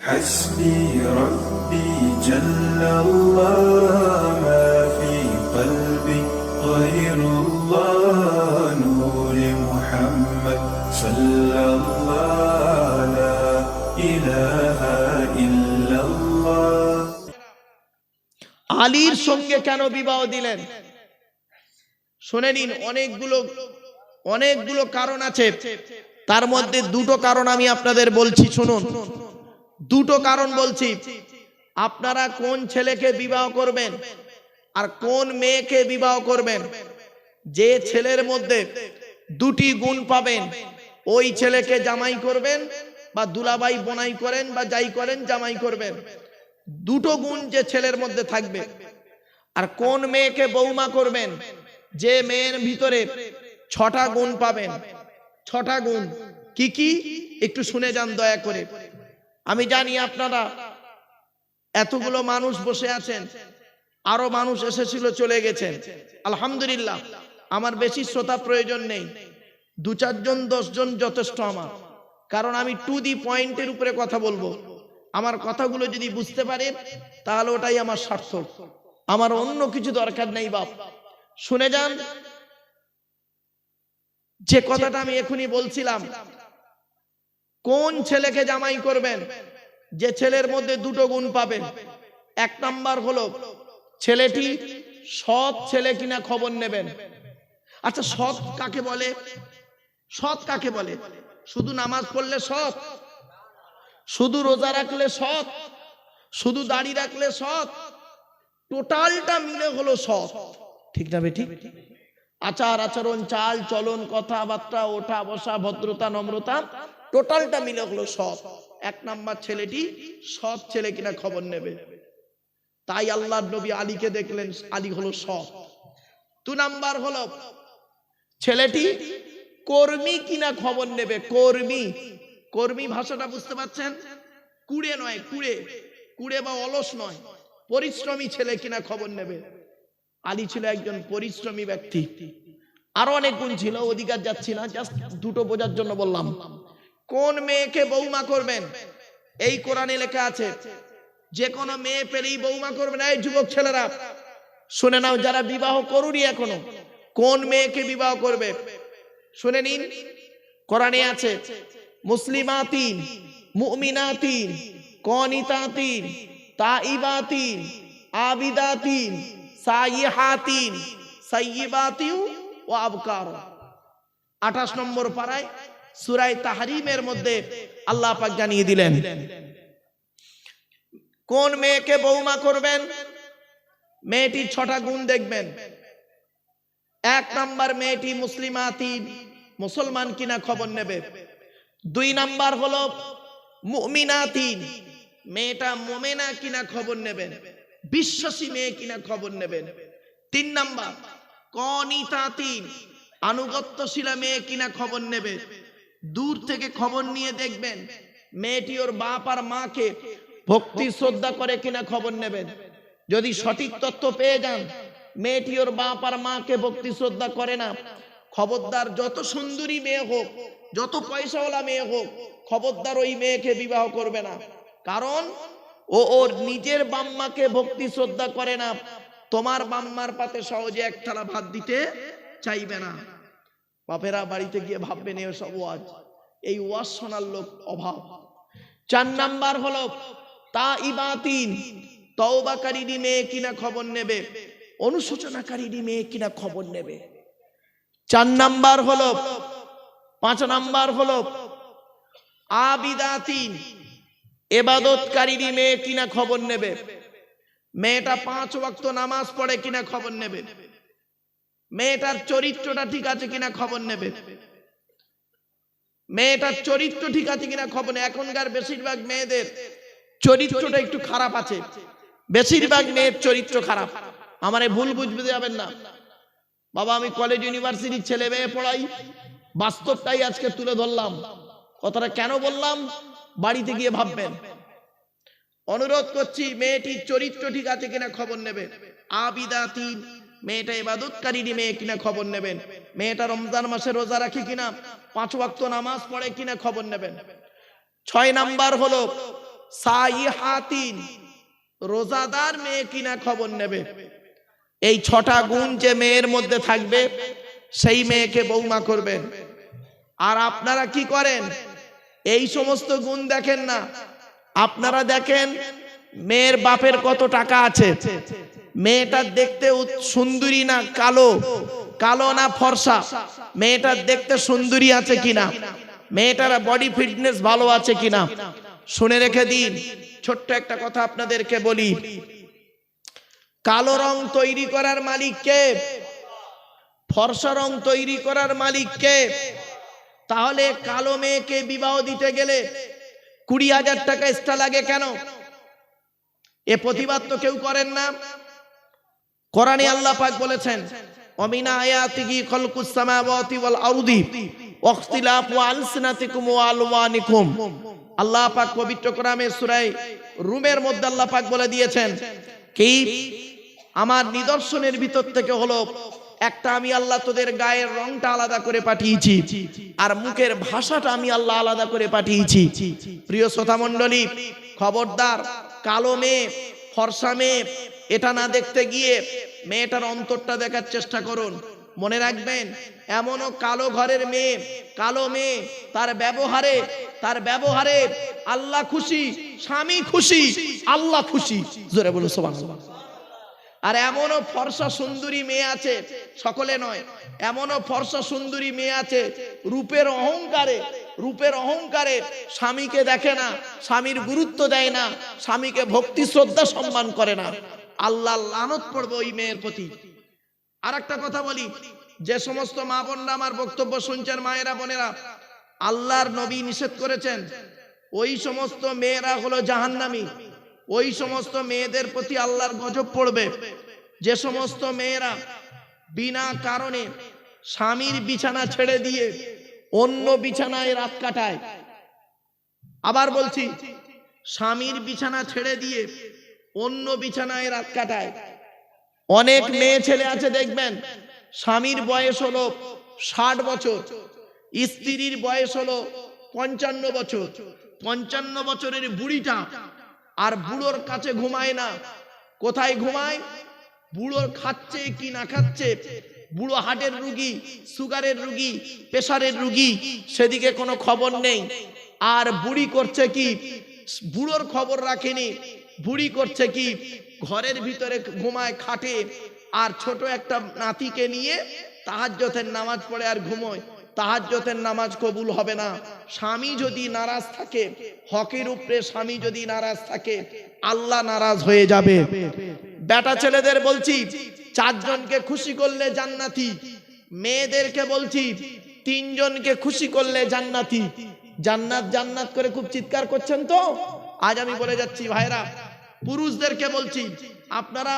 حسبي ربي جل الله ما في قلبي غير الله نور محمد صلى الله لا إله إلا الله আলীর সঙ্গে কেন বিবাহ দিলেন? শুনে নিন, অনেকগুলো কারণ আছে। তার মধ্যে দুটো কারণ আমি আপনাদের বলছি, শুনুন। দুটো কারণ বলছি। আপনারা কোন ছেলেকে বিবাহ করবেন আর কোন মেয়েকে বিবাহ করবেন, যে ছেলের মধ্যে দুটি গুণ পাবেন ওই ছেলেকে জামাই করবেন, বা দুলাভাই বোনাই করেন বা যাই করেন জামাই করবেন। দুটো গুণ যে ছেলের মধ্যে থাকবে। আর কোন মেয়েকে বৌমা করবেন, যে মেয়ের ভিতরে 6টা গুণ পাবেন। 6টা গুণ কি কি একটু শুনে যান দয়া করে। আমি জানি আপনারা এতগুলো মানুষ বসে আছেন, আরো মানুষ এসেছিল চলে গেছেন, আলহামদুলিল্লাহ। আমার বেশি শ্রোতা প্রয়োজন নেই, 2-4 জন 10 জন যথেষ্ট আমার। কারণ আমি টু দি পয়েন্টের উপরে কথা বলবো। আমার কথাগুলো যদি বুঝতে পারেন তাহলে ওটাই আমার সার্থক, আমার অন্য কিছু দরকার নেই। বাপ শুনে যান, যে কথাটা আমি এখনই বলছিলাম, কোন ছেলেকে জামাই করবেন, যে ছেলের মধ্যে দুটো গুণ পাবেন। 1 নাম্বার হলো ছেলেটি সৎ ছেলে কিনা খবর নেবেন। আচ্ছা, সৎ কাকে বলে? সৎ কাকে বলে? শুধু নামাজ পড়লে সৎ, শুধু রোজা রাখলে সৎ, শুধু দাড়ি রাখলে সৎ? টোটালটা মিলে হলো সৎ, ঠিক না বেঠিক? আচার আচরণ, চাল চলন, কথাবার্তা, ওঠা বসা, ভদ্রতা, নম্রতা, টোটালটা মিলে হলো সৎ। 1 নাম্বার ছেলেটি সৎ ছেলে কিনা খবর নেবে। তাই আল্লাহর নবী আলীকে দেখলেন, আলী হলো সৎ। 2 নাম্বার হলো ছেলেটি কর্মী কিনা খবর নেবে। কর্মী, কর্মী ভাষাটা বুঝতে পারছেন? কুড়ে নয়, কুড়ে বা অলস নয়, পরিশ্রমী ছেলে কিনা খবর নেবে। আলী ছিল একজন পরিশ্রমী ব্যক্তি। আরো অনেক গুণ ছিল, অধিকার যাচ্ছি না, জাস্ট দুটো বোঝার জন্য বললাম। কোন মেয়েকে বৌমা করবেন, এই কোরআনে লেখা আছে, যে কোনো মেয়ে পেলেই বৌমা করবেন। এই যুবক ছেলেরা শুনে নাও, যারা বিবাহ করুনি এখনো, কোন মেয়েকে বিবাহ করবে শুনে নিন। কোরআনে আছে, মুসলিমাতিন, মুমিনাতিন, কনিতাতিন, তাইবাতিন, আবিদাতিন, সাইহাতিন, সাইয়্যিবাতিন ওয়া আবকার। 28 নম্বর পারায় সূরা তাহরিমের মধ্যে আল্লাহ পাক জানিয়ে দিলেন কোন মেয়েকে বৌমা করবেন। মেয়েটির 6টা গুণ দেখবেন। 1 নাম্বার, মেয়েটি মুসলিমাতিন, মুসলমান কিনা খবর নেবে। 2 নাম্বার হলো মুমিনাতিন, মেয়েটা মুমিনা কিনা খবর নেবেন, বিশ্বাসী মেয়ে কিনা খবর নেবেন। 3 নাম্বার কনিতাতিন, আনুগত্যশীলা মেয়ে কিনা খবর নেবে। দূর থেকে খবর নিয়ে দেখবেন মেয়েটি ওর বাপ আর মাকে ভক্তি শ্রদ্ধা করে কিনা খবর নেবেন। যদি সঠিক তথ্য পেয়ে যান মেয়েটি ওর বাপ আর মাকে ভক্তি শ্রদ্ধা করে না, খবরদার, যত সুন্দরী মেয়ে হোক, যত পয়সাওয়ালা মেয়ে হোক, খবরদার ওই মেয়েকে বিবাহ করবে না। কারণ ও ওর নিজের বাম্মাকে ভক্তি শ্রদ্ধা করে না, তোমার বাম্মার পাতে সহজে 1 থালা ভাত দিতে চাইবে না। বাপেরা বাড়িতে গিয়ে ভাববেন এসব ওয়াজ, এই ওয়াজ শোনার লোক অভাব। 4 নাম্বার হলো তাইবাতিন, তওবাকারী মেয়ে কিনা খবর নেবে, অনুশোচনাকারী মেয়ে কিনা খবর নেবে। 4 নাম্বার হলো, 5 নাম্বার হলো আবিদাতিন, ইবাদতকারী মেয়ে কিনা খবর নেবে। মেয়েটা 5 ওয়াক্ত নামাজ পড়ে কিনা খবর নেবে। মেয়েটার চরিত্রটা ঠিক আছে কিনা খবর নেবে। মেয়েটার চরিত্র ঠিক আছে কিনা খবর নেবে। এখনকার বেশিরভাগ মেয়েদের চরিত্রটা একটু খারাপ আছে, বেশিরভাগ মেয়ের চরিত্র খারাপ। আমারে ভুল বুঝতে যাবেন না বাবা, আমি কলেজ ইউনিভার্সিটির ছেলে মেয়ে পড়াই, বাস্তবটাই আজকে তুলে ধরলাম। কথাটা কেন বললাম বাড়িতে গিয়ে ভাববেন। অনুরোধ করছি, মেয়েটির চরিত্র ঠিক আছে কিনা খবর নেবে। আবিদাতিন, মেয়েটা ইবাদতকারী মেয়ে কিনা খবর নেবেন। মেয়েটা রমজান মাসে রোজা রাখে কিনা, 5 ওয়াক্ত নামাজ পড়ে কিনা খবর নেবেন। 6 নাম্বার হলো সাইহাতিন, রোজাদার মেয়ে কিনা খবর নেবে। এই 6টা গুণ যে মেয়ের মধ্যে থাকবে সেই মেয়েকে বৌমা করবেন। আর আপনারা কি করেন? এই সমস্ত গুণ দেখেন না, আপনারা দেখেন মেয়ের বাপের কত টাকা আছে, মেয়েটা দেখতে সুন্দরী না কালো, কালো না ফর্সা, মেয়েটার দেখতে সুন্দরী আছে কিনা, মেয়েটার বডি ফিটনেস ভালো আছে কিনা। শুনে রেখে দিন, ছোট্ট একটা কথা আপনাদেরকে বলি, কালো রং তৈরি করার মালিক কে? ফর্সা রং তৈরি করার মালিক কে? তাহলে কালো মেয়েকে বিবাহ দিতে গেলে 20,000 টাকা এক্সট্রা লাগে কেন? এ প্রতিবাদ তো কেউ করেন না। কোরআনে আল্লাহ পাক বলেছেন, ওয়ামিনা আয়াতিহি খালকুস সামাওয়াতি ওয়াল আরদি ওয়াখতিলাফু আলসিনাতিকুম ওয়া আলওয়ানিকুম। আল্লাহ পাক পবিত্র কোরআনে সূরা রুমের মধ্যে আল্লাহ পাক বলে দিয়েছেন কি, আমার নিদর্শনের ভিতর থেকে হলো একটা, আমি আল্লাহ তোদের গায়ের রংটা আলাদা করে পাঠিয়েছি, আর মুখের ভাষাটা আমি আল্লাহ আলাদা করে পাঠিয়েছি। প্রিয় শ্রোতা মণ্ডলী, খবরদার কালো মেয়ে ফর্সা মেয়ে এটা না দেখতে গিয়ে মেয়েটার অন্তরটা দেখার চেষ্টা করুন। মনে রাখবেন, এমনও কালো ঘরের মেয়ে, কালো মেয়ে, তার ব্যবহারে আল্লাহ খুশি, স্বামী খুশি, আল্লাহ খুশি। জোরে বলুন সুবহানাল্লাহ। আর এমনও ফর্সা সুন্দরী মেয়ে আছে, সকলে নয়, এমনও ফর্সা সুন্দরী মেয়ে আছে রূপের অহংকারে স্বামীকে দেখে না, স্বামীর গুরুত্ব দেয় না, স্বামীকে ভক্তি শ্রদ্ধা সম্মান করে না। আল্লাহ লানত পড়বে ওই মেয়ের প্রতি। আর একটা কথা বলি, যে সমস্ত মা বোনরা আমার বক্তব্য শুনছেন, মায়েরা বোনেরা, আল্লাহর নবী নিষেধ করেছেন, ওই সমস্ত মেয়েরা হলো জাহান্নামী। ওই সমস্ত মেয়েদের প্রতি আল্লাহর গজব পড়বে, যে সমস্ত মেয়েরা বিনা কারণে স্বামীর বিছানা ছেড়ে দিয়ে অন্য বিছানায় রাত কাটায়। আবার বলছি, স্বামীর বিছানা ছেড়ে দিয়ে অন্য বিছানায় রাত কাটায়। অনেক মেয়ে ছেলে আছে দেখবেন, স্বামীর বয়স হলো 60 বছর, স্ত্রীর বয়স হলো 55 বছর। 55 বছরের বুড়িটা আর বুড়োর কাছে ঘুমায় না। কোথায় ঘুমায়? বুড়োর খাচ্ছে কি না খাচ্ছে, বুড়ো হার্টের রুগী, সুগারের রুগী, প্রেসারের রুগী, সেদিকে কোনো খবর নেই। আর বুড়ি করছে কি? বুড়োর খবর রাখেনি। বুড়ি করছে কি? ঘরের ভিতরে ঘুমায় খাটে, আর ছোট একটা নাতিকে নিয়ে তাহাজ্জুদের নামাজ পড়ে আর ঘুমোয়। তাহাজ্জুদের নামাজ কবুল হবে না। স্বামী যদি নারাজ থাকে, হকের উপরে স্বামী যদি নারাজ থাকে, আল্লাহ নারাজ হয়ে যাবে। বেটা ছেলেদের বলছি, 4 জনকে খুশি করলে জান্নাতি। মেয়েদেরকে বলছি, 3 জনকে খুশি করলে জান্নাতি। জান্নাত জান্নাত করে খুব চিৎকার করছেন তো, আজ আমি বলে যাচ্ছি ভাইরা। পুরুষদেরকে বলছি, আপনারা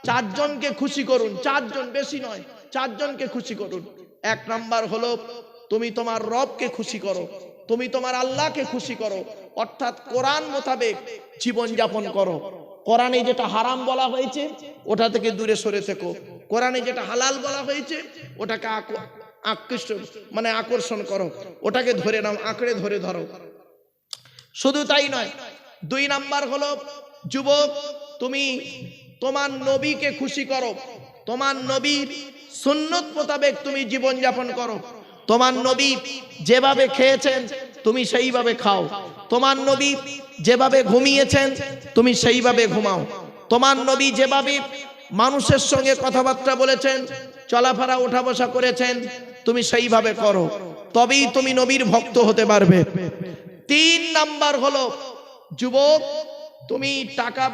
4 জনকে খুশি করুন। 4 জন, বেশি নয়, 4 জনকে খুশি করুন। 1 নাম্বার হলো, তুমি তোমার রবকে খুশি করো, তুমি তোমার আল্লাহকে খুশি করো, অর্থাৎ কোরআন মোতাবেক জীবন যাপন করো। কোরআনে যেটা হারাম বলা হয়েছে ওটা থেকে দূরে সরে থেকো। কোরআনে যেটা হালাল বলা হয়েছে ওটাকে আকর্ষণ করো, ওটাকে ধরে নাও, আঁকড়ে ধরে ধরো। শুধু তাই নয়, 2 নাম্বার হলো, যুবক তুমি তোমার নবীকে খুশি করো, তোমার নবীর সুন্নত মোতাবেক তুমি জীবন যাপন করো। তোমার নবী যেভাবে খেয়েছেন তুমি সেইভাবে খাও, তোমার নবী যেভাবে ঘুমিয়েছেন তুমি সেইভাবে ঘুমাও, তোমার নবী যেভাবে মানুষের সঙ্গে কথাবার্তা বলেছেন, চলাফেরা ওঠা বসা করেছেন, তুমি সেইভাবে করো, তবেই তুমি নবীর ভক্ত হতে পারবে। 3 নাম্বার হলো, যুবক তুমি টাকা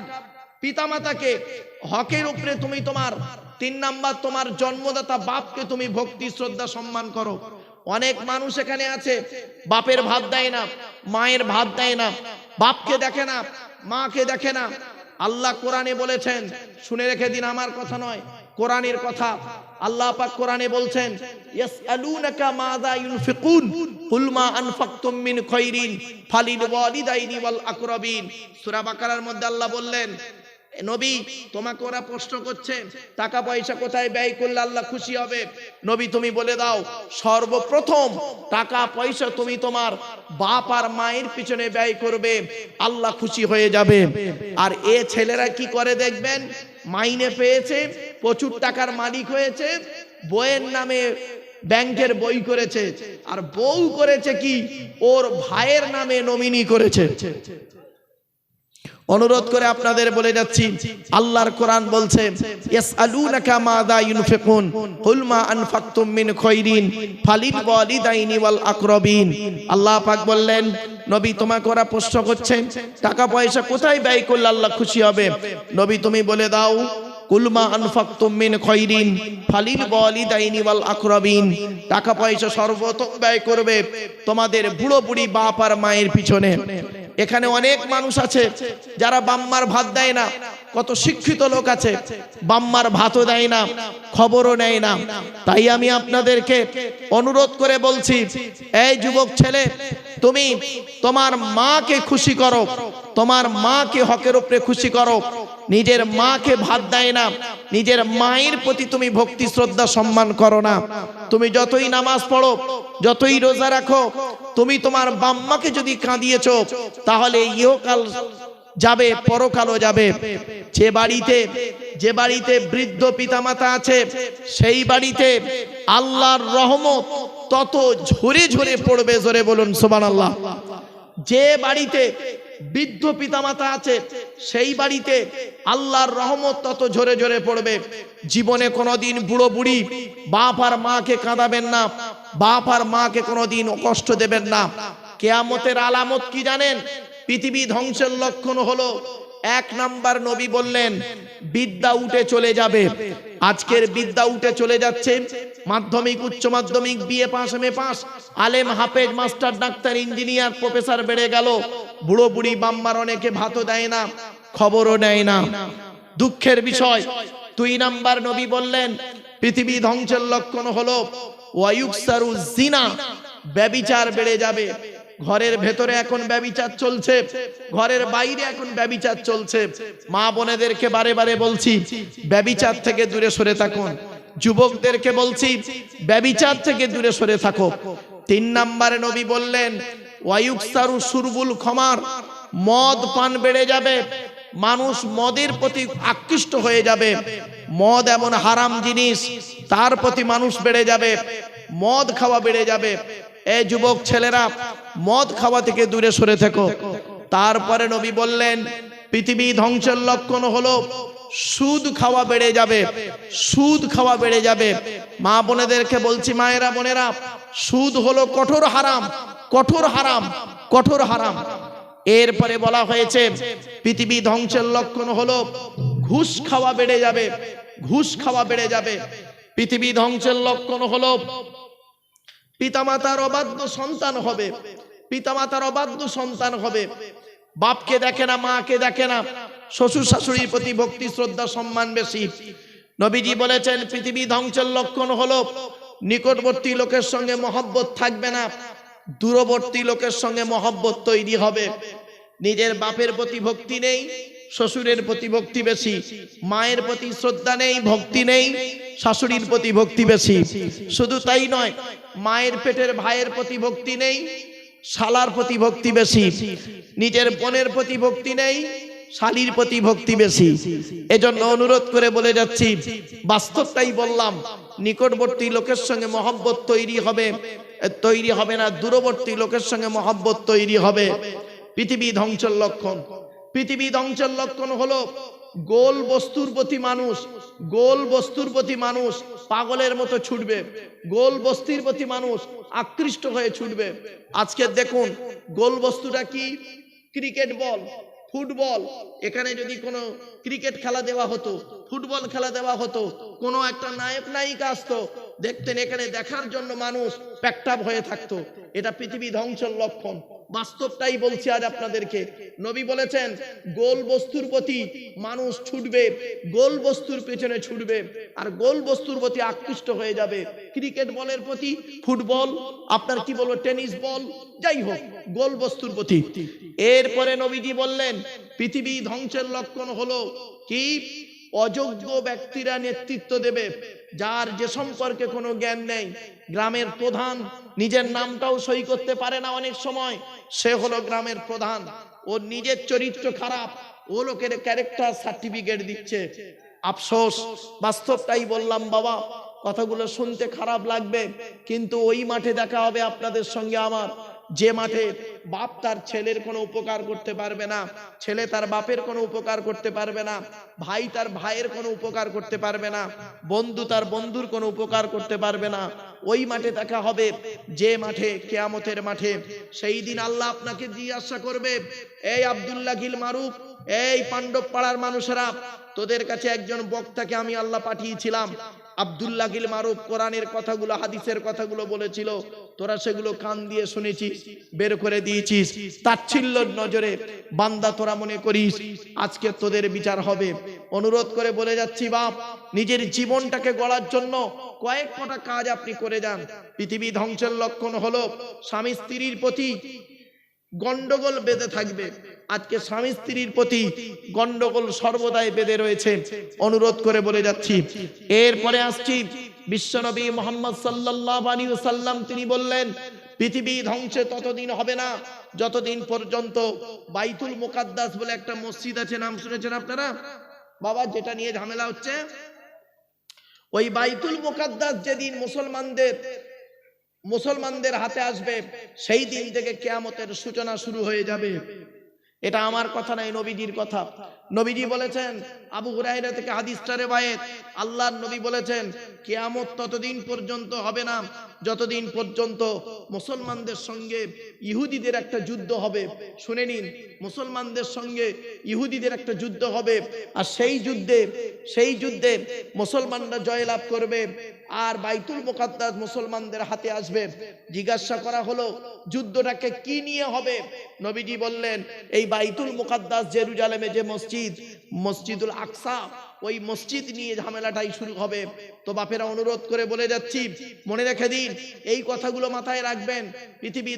পিতামাতাকে হকের উপরে তুমি তোমার 3 নাম্বার তোমার জন্মদাতা বাপকে তুমি ভক্তি শ্রদ্ধা সম্মান করো। অনেক মানুষ এখানে আছে বাপের ভাত দেয় না, মায়ের ভাত দেয় না, বাপকে দেখে না, মাকে দেখে না। আল্লাহ কোরআনে বলেছেন, শুনে রেখে দিন, আমার কথা নয়, কোরআনের কথা। আল্লাহ পাক কোরআনে বলছেন, ইয়াসআলুনাকা মাযা ইউনফিকুন কুল মা আনফাকতুম মিন খায়রিন ফালিল ওয়ালিদাইনি ওয়াল আকরাবিন। সূরা বাকারার মধ্যে আল্লাহ বললেন, নবী তোমাকে ওরা প্রশ্ন করছে টাকা পয়সা কোথায় ব্যয় করলে আল্লাহ খুশি হবে, নবী তুমি বলে দাও সর্বপ্রথম টাকা পয়সা তুমি তোমার বাপ আর মায়ের পিছনে ব্যয় করবে, আল্লাহ খুশি হয়ে যাবে। আর এ ছেলেরা কি করে দেখবেন, মাইনে পেয়েছে, প্রচুর টাকার মালিক হয়েছে, বইয়ের নামে ব্যাংকের বই করেছে, আর বউ করেছে কি ওর ভাইয়ের নামে নমিনি করেছে। অনুরোধ করে আপনাদের বলে যাচ্ছি, আল্লাহর কোরআন বলছে ইয়াসআলুনাকা মাযা ইউনফিকুন কুল মা আনফাকতুম মিন খায়রিন ফালিল ওয়ালিদাইনি ওয়াল আকরাবিন। আল্লাহ পাক বললেন নবী তোমাকে ওরা প্রশ্ন করছে টাকা পয়সা কোথায় ব্যয় করলে আল্লাহ খুশি হবে, নবী তুমি বলে দাও কুল মা আনফাকতুম মিন খায়রিন ফালিল ওয়ালিদাইনি ওয়াল আকরাবিন। টাকা পয়সা সর্বপ্রথম ব্যয় করবে তোমাদের বুড়ো বুড়ি বাপ আর মায়ের পিছনে। এখানে অনেক মানুষ আছে যারা বাম্মার ভাত দেয় না, কত শিক্ষিত লোক আছে বাম্মার ভাতও দেয় না, খবরও নেয় না। তাই আমি আপনাদেরকে অনুরোধ করে বলছি, এই যুবক ছেলে তুমি তোমার মাকে খুশি করো, তোমার মাকে হকের উপরে খুশি করো। নিজের মাকে ভাত দেয় না, নিজের মায়ের প্রতি তুমি ভক্তি শ্রদ্ধা সম্মান করো না। তুমি যতই নামাজ পড়ো, যতই রোজা রাখো, তুমি তোমার বাম্মাকে যদি কাঁদিয়েছো তাহলে ইহকাল যাবে, পরকালও যাবে। যে বাড়িতে বৃদ্ধ পিতামাতা আছে সেই বাড়িতে আল্লাহর রহমত তত ঝরে ঝরে পড়বে, জোরে বলুন সুবহানাল্লাহ। যে বাড়িতে বৃদ্ধ পিতামাতা আছে সেই বাড়িতে আল্লাহর রহমত তত ঝরে ঝরে পড়বে। জীবনে কোনোদিন বুড়ো বুড়ি বাপ আর মাকে কাঁদাবেন না, বাপ আর মাকে কোনোদিন কষ্ট দেবেন না। কিয়ামতের আলামত কি জানেন? পৃথিবী ধ্বংসের লক্ষণ হলো এক নাম্বার, নবী বললেন বিদ্যা উঠে চলে যাবে। আজকের বিদ্যা উঠে চলে যাচ্ছে। মাধ্যমিক, উচ্চ মাধ্যমিক, বিএ পাস, এমএ পাস, আলেম, হাফেজ, মাস্টার, ডাক্তার, ইঞ্জিনিয়ার, প্রফেসর বেড়ে গেল। বুড়ো বুড়ি বাম্মার অনেকে ভাতও দেয় না, খবরও নেয় না। দুঃখের বিষয়। 2 নাম্বার নবী বললেন পৃথিবী ধ্বংসের লক্ষণ হলো ওয়ায়ুকসারু জিনা, ব্যভিচার বেড়ে যাবে। ঘরের ভেতরে এখন ব্যভিচার চলছে, ঘরের বাইরে এখন ব্যভিচার চলছে। মা বোনেদেরকে বারে বারে বলছি ব্যভিচার থেকে দূরে সরে থাকুন। যুবকদেরকে বলছি ব্যভিচার থেকে দূরে সরে থাকো। 3 নম্বরে নবী বললেন ওয়ায়ুকসারু শুরবুল খমার, মদ পান বেড়ে যাবে। মানুষ মদের প্রতি আকৃষ্ট হয়ে যাবে। মদ এমন হারাম জিনিস, তার প্রতি মানুষ বেড়ে যাবে, মদ খাওয়া বেড়ে যাবে। এই যুবক ছেলেরা মদ খাওয়া থেকে দূরে সরে থেকো। তারপরে নবী বললেন পৃথিবী ধ্বংসের লক্ষণ হলো সুদ খাওয়া বেড়ে যাবে, সুদ খাওয়া বেড়ে যাবে। মা বোনেদেরকে বলছি, মায়েরা বোনেরা, সুদ হলো কঠোর হারাম, কঠোর হারাম, কঠোর হারাম। এরপরে বলা হয়েছে পৃথিবী ধ্বংসের লক্ষণ হলো ঘুষ খাওয়া বেড়ে যাবে, ঘুষ খাওয়া বেড়ে যাবে। পৃথিবী ধ্বংসের লক্ষণ হলো পিতামাতার অবাধ্য সন্তান হবে, পিতামাতার অবাধ্য সন্তান হবে। বাপকে দেখে না, মাকে দেখে না, শ্বশুর শাশুড়ির প্রতি ভক্তি শ্রদ্ধা সম্মান বেশি। নবীজি বলেছেন পৃথিবী ধ্বংসের লক্ষণ হলো নিকটবর্তী লোকের সঙ্গে মহব্বত থাকবে না, দূরবর্তী লোকের সঙ্গে মহব্বত তৈরি হবে। নিজের বাপের প্রতি ভক্তি নেই, শ্বশুরের প্রতি ভক্তি বেশি, মায়ের প্রতি শ্রদ্ধা নেই, ভক্তি নেই, শাশুড়ির প্রতি ভক্তি বেশি। শুধু তাই নয়, মায়ের পেটের ভাইয়ের প্রতি ভক্তি নেই, শালার প্রতি ভক্তি বেশি। নিজের বোনের প্রতি ভক্তি নেই, শালীর প্রতি ভক্তি বেশি। এজন্য অনুরোধ করে বলে যাচ্ছি, বাস্তবটাই বললাম, নিকটবর্তী লোকের সঙ্গে মহব্বত তৈরি হবে না, দূরবর্তী লোকের সঙ্গে মহব্বত তৈরি হবে। পৃথিবী ধ্বংসের লক্ষণ। পৃথিবী ধ্বংসের লক্ষণ হলো গোল বস্তুর প্রতি মানুষ, গোল বস্তুর প্রতি মানুষ পাগলের মতো ছুটবে, গোল বস্তির প্রতি মানুষ আকৃষ্ট হয়ে ছুটবে। আজকে দেখুন গোল বস্তুটা কি? Cricket ball, football. এখানে যদি কোনো ক্রিকেট খেলা দেওয়া হতো, ফুটবল খেলা দেওয়া হতো, কোনো একটা নায়ক নায়িকা আসতো, দেখতেন এখানে দেখার জন্য মানুষ প্যাকটাপ হয়ে থাকতো। এটা পৃথিবী ধ্বংসের লক্ষণ। বাস্তবটাই বলছি আজ আপনাদেরকে। নবী বলেছেন গোল বস্তুর প্রতি মানুষ ছুটবে, গোল বস্তুর পেছনে ছুটবে, আর গোল বস্তুর প্রতি আকৃষ্ট হয়ে যাবে। ক্রিকেট বলের প্রতি, ফুটবল, আপনার কি বলবো, টেনিস বল, যাই হোক, গোল বস্তুর প্রতি। এরপরে নবীজি বললেন পৃথিবী ধ্বংসের লক্ষণ হলো কি? অযোগ্য ব্যক্তিরা নেতৃত্ব দেবে, যার যে সম্পর্কে কোনো জ্ঞান নেই। গ্রামের প্রধান নিজের নামটাও সই করতে পারে না অনেক সময়, সে হলো গ্রামের প্রধান। ওর নিজের চরিত্র খারাপ, ও লোকের ক্যারেক্টার সার্টিফিকেট দিচ্ছে। আফসোস, বাস্তবটাই বললাম বাবা, কথাগুলো শুনতে খারাপ লাগবে, কিন্তু ওই মাঠে দেখা হবে আপনাদের সঙ্গে আমার, যে মাঠে বাপ তার ছেলের কোনো উপকার করতে পারবে না, ছেলে তার বাপের কোনো উপকার করতে পারবে না, ভাই তার ভাইয়ের কোনো উপকার করতে পারবে না, বন্ধু তার বন্ধুর কোনো উপকার করতে পারবে না। ওই মাঠে দেখা হবে যে মাঠে, কিয়ামতের মাঠে। সেই দিন আল্লাহ আপনাকে জিজ্ঞাসা করবে, এই আব্দুল্লাহ গিল মারুফ, এই পাণ্ডব পাড়ার মানুষেরা, তোদের কাছে একজন বক্তাকে আমি আল্লাহ পাঠিয়েছিলাম। আব্দুল্লাহ গিল মারুফ কোরআনের কথাগুলো, হাদিসের কথাগুলো বলেছিল, তোরা সেগুলো কান দিয়ে শুনেছিস, বের করে দিয়েছিস, তাচ্ছিল্যের নজরে বান্দা তোরা মনে করিস। আজকে তোদের বিচার হবে। অনুরোধ করে বলে যাচ্ছি বাপ, নিজের জীবনটাকে গড়ার জন্য কয়েক কটা কাজ আপনি করে যান। পৃথিবী ধ্বংসের লক্ষণ হলো স্বামী স্ত্রীর প্রতি গন্ডগোল বেঁধে থাকবে। আজকে স্বামী স্ত্রীর প্রতি গন্ডগোল সর্বদাই বেঁধে রয়েছে। অনুরোধ করে বলে যাচ্ছি। এরপরে আসছি বিশ্বনবী মুহাম্মদ সাল্লাল্লাহু আলাইহি ওয়াসাল্লাম, তিনি বললেন পৃথিবী ধ্বংসে ততদিন হবে না যতদিন পর্যন্ত বাইতুল মুকাদ্দাস বলে একটা মসজিদ আছে, নাম শুনেছেন আপনারা বাবা? যেটা নিয়ে ঝামেলা হচ্ছে, ওই বাইতুল মুকাদ্দাস যেদিন মুসলমানদের হাতে আসবে, সেই দিন থেকে কিয়ামতের সূচনা শুরু হয়ে যাবে। এটা আমার কথা নাই, নবীজির কথা। নবীজি বলেছেন, আবু হুরায়রা থেকে হাদিসটা রিওয়ায়াত, আল্লাহর নবী বলেছেন কিয়ামত ততদিন পর্যন্ত হবে না যতদিন পর্যন্ত মুসলমানদের সঙ্গে ইহুদিদের একটা যুদ্ধ হবে। শুনে নিন, মুসলমানদের সঙ্গে ইহুদিদের একটা যুদ্ধ হবে, আর সেই যুদ্ধে মুসলমানরা জয়লাভ করবে, আর বাইতুল মুকাদ্দাস মুসলমানদের হাতে আসবে। জিজ্ঞাসা করা হলো যুদ্ধটাকে কি নিয়ে হবে? নবীজি বললেন, এই বাইতুল মুকাদ্দাস জেরুজালেমে যে মসজিদুল আকসা, ওই মসজিদ নিয়ে ঝামেলাটাই শুরু হবে। তো বাপেরা অনুরোধ করে বলে যাচ্ছি, মনে রেখে দিন, এই কথাগুলো মাথায় রাখবেন। পৃথিবী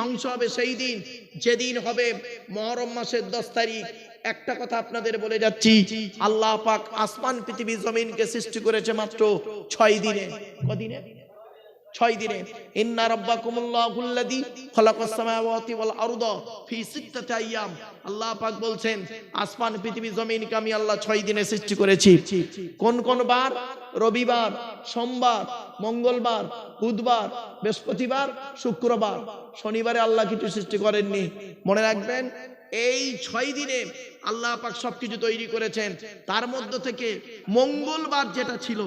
ধ্বংস হবে সেই দিন, যেদিন হবে মুহররম মাসের 10 তারিখ। একটা কথা আপনাদের বলে যাচ্ছি, আল্লাহ পাক আসমান পৃথিবী জমিনকে সৃষ্টি করেছে মাত্র 6 দিনে। কদিনে? 6 দিনে। ইন্না রাব্বাকুমুল্লাহুল্লাযী খালাকাস সামাওয়াতি ওয়াল আরদা ফি 6 আইয়াম। আল্লাহ পাক বলছেন, আসমান পৃথিবী জমিনকে আমি আল্লাহ 6 দিনে সৃষ্টি করেছি। কোন কোন বার? রবিবার, সোমবার, মঙ্গলবার, বুধবার, বৃহস্পতিবার, শুক্রবার। শনিবারে আল্লাহ কিছু সৃষ্টি করেননি। মনে রাখবেন, এই 6 দিনে আল্লাহ পাক সবকিছু তৈরি করেছেন। তার মধ্য থেকে মঙ্গলবার যেটা ছিল,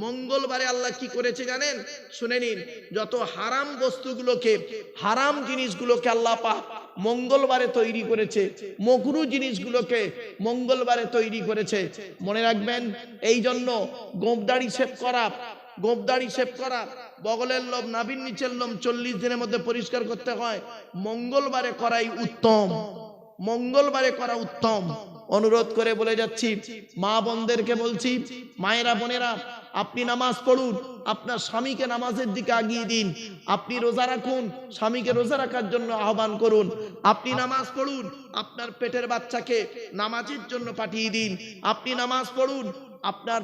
মঙ্গলবারে আল্লাহ কি করেছে জানেন? শুনে নিন, যত হারাম বস্তুগুলোকে, হারাম জিনিসগুলোকে আল্লাহ পাক মঙ্গলবারে তৈরি করেছে, মকরু জিনিসগুলোকে মঙ্গলবারে তৈরি করেছে। মনে রাখবেন, এই জন্য গোঁফদাড়ি শেভ করা, বগলের লোম, নাভির নিচের লোম 40 দিনের মধ্যে পরিষ্কার করতে হয়। মঙ্গলবারে করাই উত্তম, মঙ্গলবারে করা উত্তম। অনুরোধ করে বলে যাচ্ছি, মা বোনদেরকে বলছি, মায়েরা বোনেরা, আপনি নামাজ পড়ুন, আপনার স্বামীকে নামাজের দিকে আগিয়ে দিন। আপনি রোজা রাখুন, স্বামীকে রোজা রাখার জন্য আহ্বান করুন। আপনি নামাজ পড়ুন, আপনার পেটের বাচ্চাকে নামাজের জন্য পাঠিয়ে দিন। আপনি নামাজ পড়ুন, আপনার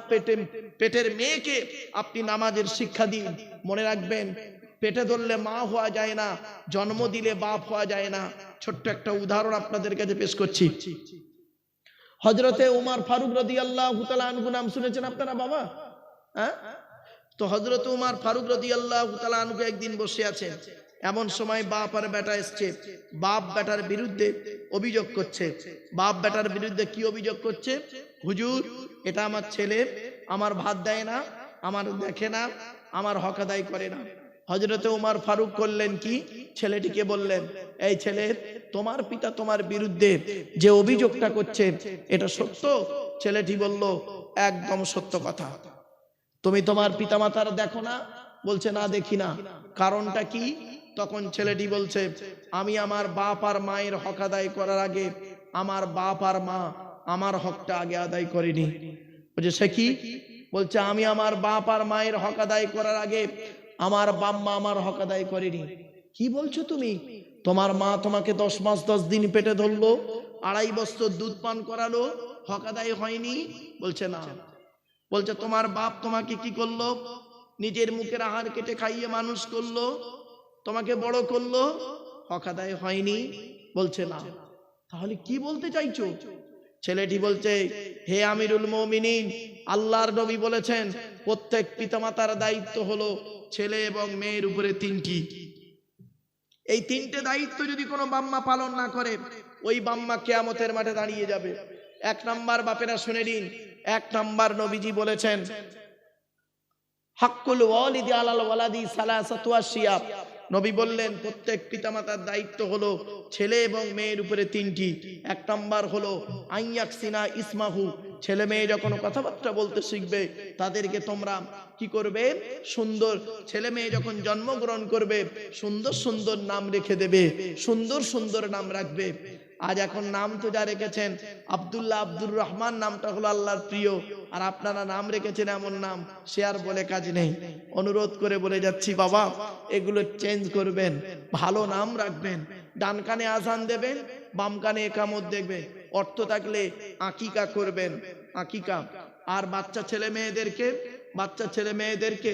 পেটের মেয়েকে আপনি নামাজের শিক্ষা দিন। মনে রাখবেন, পেটে ধরলে মা হওয়া যায় না, জন্ম দিলে বাপ হওয়া যায় না। ছোট্ট একটা উদাহরণ আপনাদের কাছে পেশ করছি। হযরতে উমর ফারুক রাদিয়াল্লাহু তাআলা আনহু নাম শুনেছেন আপনারা বাবা? হ্যাঁ? তো হযরতে উমর ফারুক রাদিয়াল্লাহু তাআলা আনহু একদিন বসে আছেন, এমন সময় বাপ আর বেটা এসছে। বাপ বেটার বিরুদ্ধে অভিযোগ করছে। বাপ বেটার বিরুদ্ধে কি অভিযোগ করছে? হুজুর, এটা আমার ছেলে, আমার ভাত দেয় না, আমার দেখে না, আমার হক আদায় করে না। হযরতে উমর ফারুক করলেন কি? ছেলেটিকে বললেন, এই ছেলে, তোমার পিতা তোমার বিরুদ্ধে যে অভিযোগটা করছে, এটা সত্য? ছেলেটি বলল, একদম সত্য কথা। তুমি তোমার পিতামাতার দেখো না? বলছে, না দেখি না। কারণটা কি? তখন ছেলেটি বলছে, আমি আমার বাপ আর মায়ের হক আদায় করার আগে আমার বাপ আর মা আমার হকটা আগে আদায় করেনি। বলছে, সে কি? বলছে, আমি আমার বাপ আর মায়ের হক আদায় করার আগে আমার বাপ মা আমার হক আদায় করেনি। কি বলছো তুমি? তোমার মা তোমাকে 10 মাস 10 দিন পেটে ধরলো, 2.5 বছর দুধ পান করালো, হক আদায় হয়নি? বলছে না। বলছে তোমার বাপ তোমাকে কি করলো? নিজের মুখের আহার কেটে খাইয়ে মানুষ করলো, তোমাকে বড় করলো, হক আদায় হয়নি? বলছে না। তাহলে কি বলতে চাইছো? ছেলেটি বলছে, হে আমিরুল মুমিনিন, আল্লাহর নবী বলেছেন প্রত্যেক পিতামাতার দায়িত্ব হলো ছেলে এবং মেয়ের উপরে 3টি। এই 3টে দায়িত্ব যদি কোনো বাম্মা পালন না করে, ওই বাম্মা কিয়ামতের মাঠে দাঁড়িয়ে যাবে। 1 নাম্বার, বাপেরা শুনে নিন, 1 নাম্বার নবীজি বলেছেন হাক্কুল ওয়ালিদি আলাল ওয়ালাদি সালাসাতু আশিয়া। নবী বললেন প্রত্যেক পিতামাতার দায়িত্ব হলো ছেলে এবং মেয়ের উপরে 3টি। 1 নাম্বার হলো আইয়াকসিনা ইসমাহু, ছেলে মেয়ে যখন কথাবার্তা বলতে শিখবে তাদেরকে তোমরা কি করবে? সুন্দর, ছেলে মেয়ে যখন জন্মগ্রহণ করবে সুন্দর সুন্দর নাম রেখে দেবে, সুন্দর সুন্দর নাম রাখবে। আজ এখন নাম তো যা রেখেছেন আব্দুল্লাহ, আব্দুর রহমান নামটা হলো আল্লাহর প্রিয়, আর আপনারা নাম রেখেছেন এমন নাম, সে আর বলে কাজ নেই। অনুরোধ করে বলে যাচ্ছি বাবা, এগুলো চেঞ্জ করবেন, ভালো নাম রাখবেন। ডান কানে আজান দেবেন, বাম কানে একামত দেখবেন, অর্থ থাকলে আকিকা করবেন, আকিকা। আর বাচ্চা ছেলে মেয়েদেরকে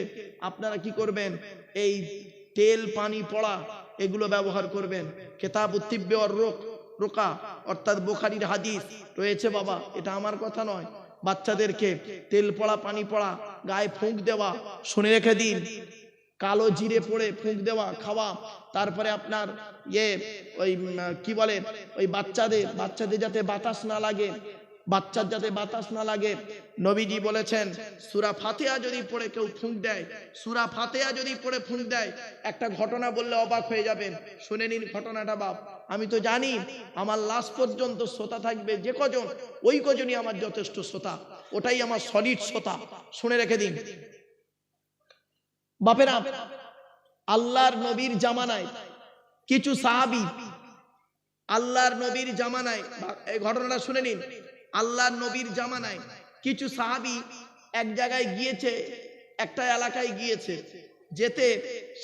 আপনারা কি করবেন? এই তেল পানি পড়া এগুলো ব্যবহার করবেন। কিতাবুত তিব্বি ওয়ার রুকা অর্থাৎ বুখারীর হাদিস রয়েছে বাবা, এটা আমার কথা নয়। বাচ্চাদেরকে তেল পড়া, পানি পড়া, গায়ে ফুঁক দেওয়া, শুনে রেখে দিন, কালো জিরে পড়ে ফুঁক দেওয়া, খাওয়া। তারপরে আপনার ওই কি বলে, ওই বাচ্চাদের যাতে বাতাস না লাগে, বাচ্চার যাতে বাতাস না লাগে, নবীজি বলেছেন সূরা ফাতিহা যদি পড়ে কেউ ফুঁক দেয়, সূরা ফাতিহা যদি পড়ে ফুঁক দেয়, একটা ঘটনা বললে অবাক হয়ে যাবেন, শুনে নিন ঘটনাটা বাপ। আমি তো জানি আমার লাস্ট পর্যন্ত শ্রোতা থাকবে যে কজন, ওই কজনই আমার যথেষ্ট শ্রোতা, ওটাই আমার সলিড শ্রোতা। শুনে রেখে দিন বাপেরা, আল্লাহর নবীর জামানায় কিছু সাহাবী, আল্লাহর নবীর জামানায়, এই ঘটনাটা শুনে নিন, আল্লাহর নবীর জামানায় কিছু সাহাবী এক জায়গায় গিয়েছে, একটা এলাকায় গিয়েছে, যেতে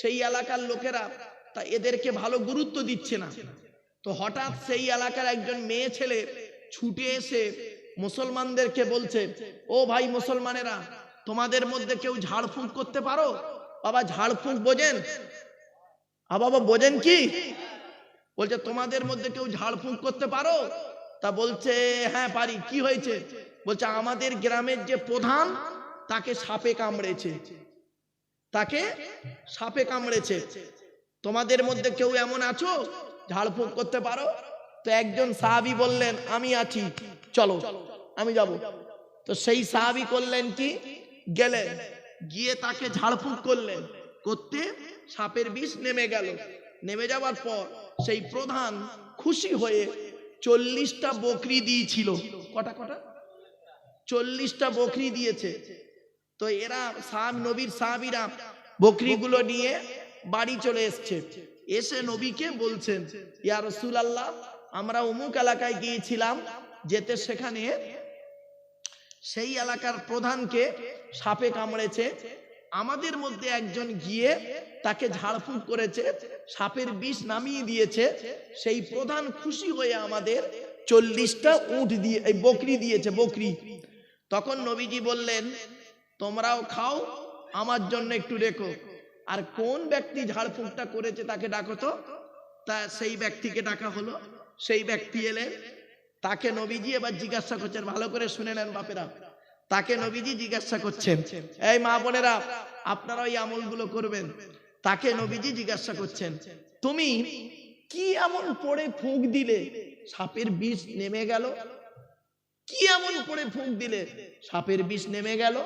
সেই এলাকার লোকেরা তা এদেরকে ভালো গুরুত্ব দিচ্ছে না। তো হঠাৎ সেই এলাকার একজন মেয়ে ছেলে ছুটে এসে মুসলমানদেরকে বলছে, ও ভাই মুসলমানেরা, তোমাদের মধ্যে কেউ ঝাড়ফুঁক করতে পারো? বাবা ঝাড়ফুঁক বোঝেন? বাবা বোঝেন কি? বলছে তোমাদের মধ্যে কেউ ঝাড়ফুঁক করতে পারো? তা বলছে হ্যাঁ পারি। কি হয়েছে? বলছে আমাদের গ্রামের যে প্রধান, তাকে সাপে কামড়েছে, তাকে সাপে কামড়েছে। তোমাদের মধ্যে কেউ এমন আছো ঝাড়ফুঁক করতে পারো? তো একজন সাহাবী বললেন আমি আছি, চলো আমি যাব। তো সেই সাহাবী করলেন কি, গেলেন, গিয়ে তাকে ঝাড়ফুঁক করলেন, করতে সাপের বিষ নেমে গেল। নেমে যাওয়ার পর সেই প্রধান খুশি হয়ে 40টা বকরি দিয়েছিল। কটা? 40টা বকরি দিয়েছে। তো এরা নবীর সাহাবীরা বকরিগুলো নিয়ে বাড়ি চলে এসছে, এসে নবীকে বলছেন ইয়া রাসূলুল্লাহ, আমরা অমুক এলাকায় গিয়েছিলাম, যেতে সেখানে সেই এলাকার প্রধানকে সাপে কামড়েছে, আমাদের মধ্যে একজন গিয়ে তাকে ঝাড়ফুঁক করেছে, সাপের বিষ নামিয়ে দিয়েছে, সেই প্রধান খুশি হয়ে আমাদের 40টা উট দিয়ে এই বকরি দিয়েছে, বকরি। তখন নবীজি বললেন তোমরাও খাও, আমার জন্য একটু রেখো। আর কোন ব্যক্তি ঝাড়ফুঁকটা করেছে তাকে ডাকো তো। তা সেই ব্যক্তিকে ডাকা হলো, সেই ব্যক্তি এলেন, তাকে নবীজি এবার জিজ্ঞাসা করছেন, ভালো করে শুনে নেন বাপেরা, তাকে নবীজি জিজ্ঞাসা করছেন, এই মা বোনেরা আপনারা ওই আমলগুলো করবেন। তাকে নবীজি জিজ্ঞাসা করছেন তুমি কি এমন পড়ে ফুঁক দিলে সাপের বিষ নেমে গেল? কি এমন পড়ে ফুঁক দিলে সাপের বিষ নেমে গেল?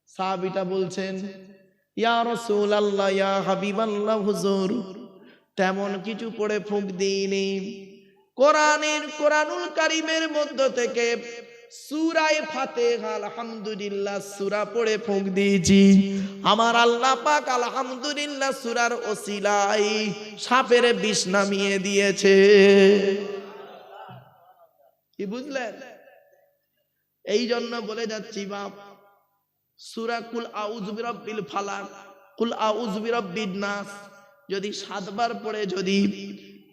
সাহাবীটা বলছেন ইয়া রাসূলুল্লাহ, ইয়া হাবিবাল্লাহ, হুজুর তেমন কিছু পড়ে ফুঁক দিইনি। কোরআনুল কারীমের মধ্য থেকে সূরা ফাতিহা আলহামদুলিল্লাহ সূরা পড়ে ফুঁক দিয়েছি। আমার আল্লাহ পাক আলহামদুলিল্লাহ সূরার ওসিলায় সাপের বিষ নামিয়ে দিয়েছে। কি বুঝলেন? এই জন্য বলে যাচ্ছি বাপ, সূরা কুল আউযু বিরাব্বিল ফালাক, কুল আউযু বিরাব্বিন নাস, যদি 7 বার পরে যদি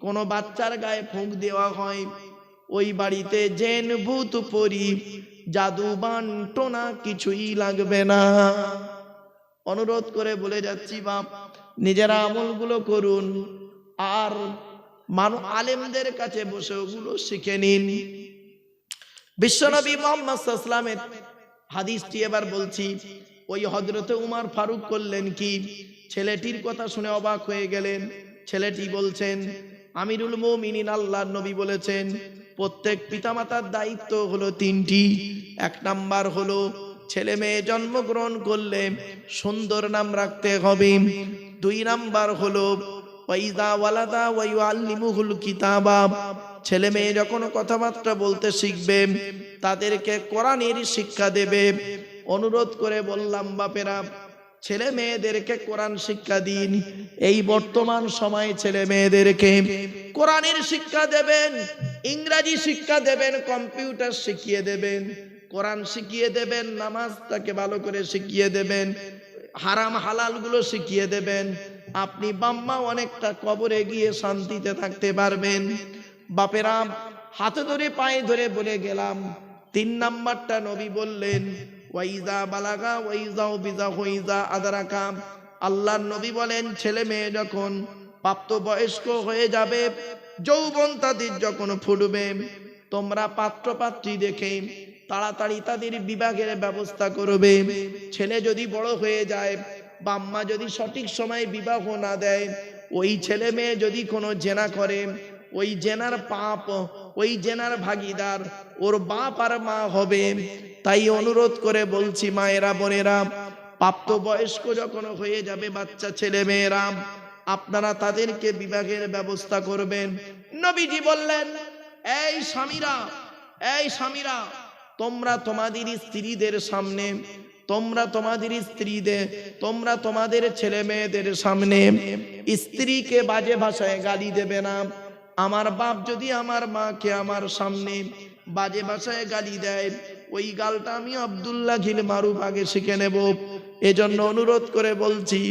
কোনো বাচ্চার গায়ে ফুঁক দেওয়া হয়, ওই বাড়িতে জেন ভূত পরি জাদু বান্টনা কিছুই লাগবে না। অনুরোধ করে বলে যাচ্ছি বাপ, নিজেরা আমলগুলো করুন আর আলেমদের কাছে বসে ওগুলো শিখে নিন। বিশ্বনবী মুহাম্মদ সাল্লাল্লাহু আলাইহি ওয়াসাল্লামের হাদিসটি এবার বলছি। ওই হযরতে উমর ফারুক করলেন কি, ছেলেটির কথা শুনে অবাক হয়ে গেলেন। ছেলেটি বলছেন, আমিরুল মুমিনিন আল্লাহর নবী বলেছেন প্রত্যেক পিতামাতার দায়িত্ব হলো 3টি। 1 নাম্বার হলো ছেলে মেয়ে জন্মগ্রহণ করলে সুন্দর নাম রাখতে হবে। 2 নাম্বার হলো ওয়াইদা ওয়ালাদা ওয়া ইউআল্লিমুহুল কিতাবা, ছেলে মেয়ে যখন কথাবার্তা বলতে শিখবে তাদেরকে কোরআনের শিক্ষা দেবে। অনুরোধ করে বললাম বাপেরা, ছেলে মেয়েদেরকে কোরআন শিক্ষা দিন। এই বর্তমান সময়ে ছেলে মেয়েদেরকে কোরআনের শিক্ষা দেবেন, ইংরেজি শিক্ষা দেবেন, কম্পিউটার শিখিয়ে দেবেন, কোরআন শিখিয়ে দেবেন, নামাজটাকে ভালো করে শিখিয়ে দেবেন, হারাম হালাল গুলো শিখিয়ে দেবেন। আপনি বাম্মা অনেকটা কবরে গিয়ে শান্তিতে থাকতে পারবেন। বাপেরা হাতে ধরে পায়ে ধরে বলে গেলাম। 3 নাম্বারটা নবী বললেন ওয়াইজা বালাগা ওয়াইজা বিজা হইজা আদরাকা। আল্লাহর নবী বলেন ছেলে মেয়ে যখন প্রাপ্তবয়স্ক হয়ে যাবে, যৌবন তাদের যখন ফুটবে, তোমরা পাত্র পাত্রী দেখে তাড়াতাড়ি তাদের বিবাহের ব্যবস্থা করবে। ছেলে যদি বড় হয়ে যায়, বাম্মা যদি সঠিক সময় বিবাহ না দেয়, ওই ছেলে মেয়ে যদি কোনো জেনা করে, ওই জেনার পাপ, ওই জেনার ভাগীদার ওর বাপ আর মা হবে। তাই অনুরোধ করে বলছি মায়েরা বোনেরা, প্রাপ্তবয়স্ক যখন হয়ে যাবে বাচ্চা ছেলে মেয়েরা, আপনারা তাদেরকে বিবাহের ব্যবস্থা করবেন। নবীজি বললেন, এই স্বামীরা, এই স্বামীরা, তোমরা তোমাদের স্ত্রীদের সামনে, তোমরা তোমাদের স্ত্রীদের, তোমরা তোমাদের ছেলে মেয়েদের সামনে স্ত্রীকে বাজে ভাষায় গালি দেবে না। আমার বাপ যদি আমার মাকে আমার সামনে বাজে ভাষায় গালি দেয়, ওই গালটা আমি আব্দুল্লাহ ঘিল মারুফ আগে শিখে নেব। এজন্য অনুরোধ করে বলছি,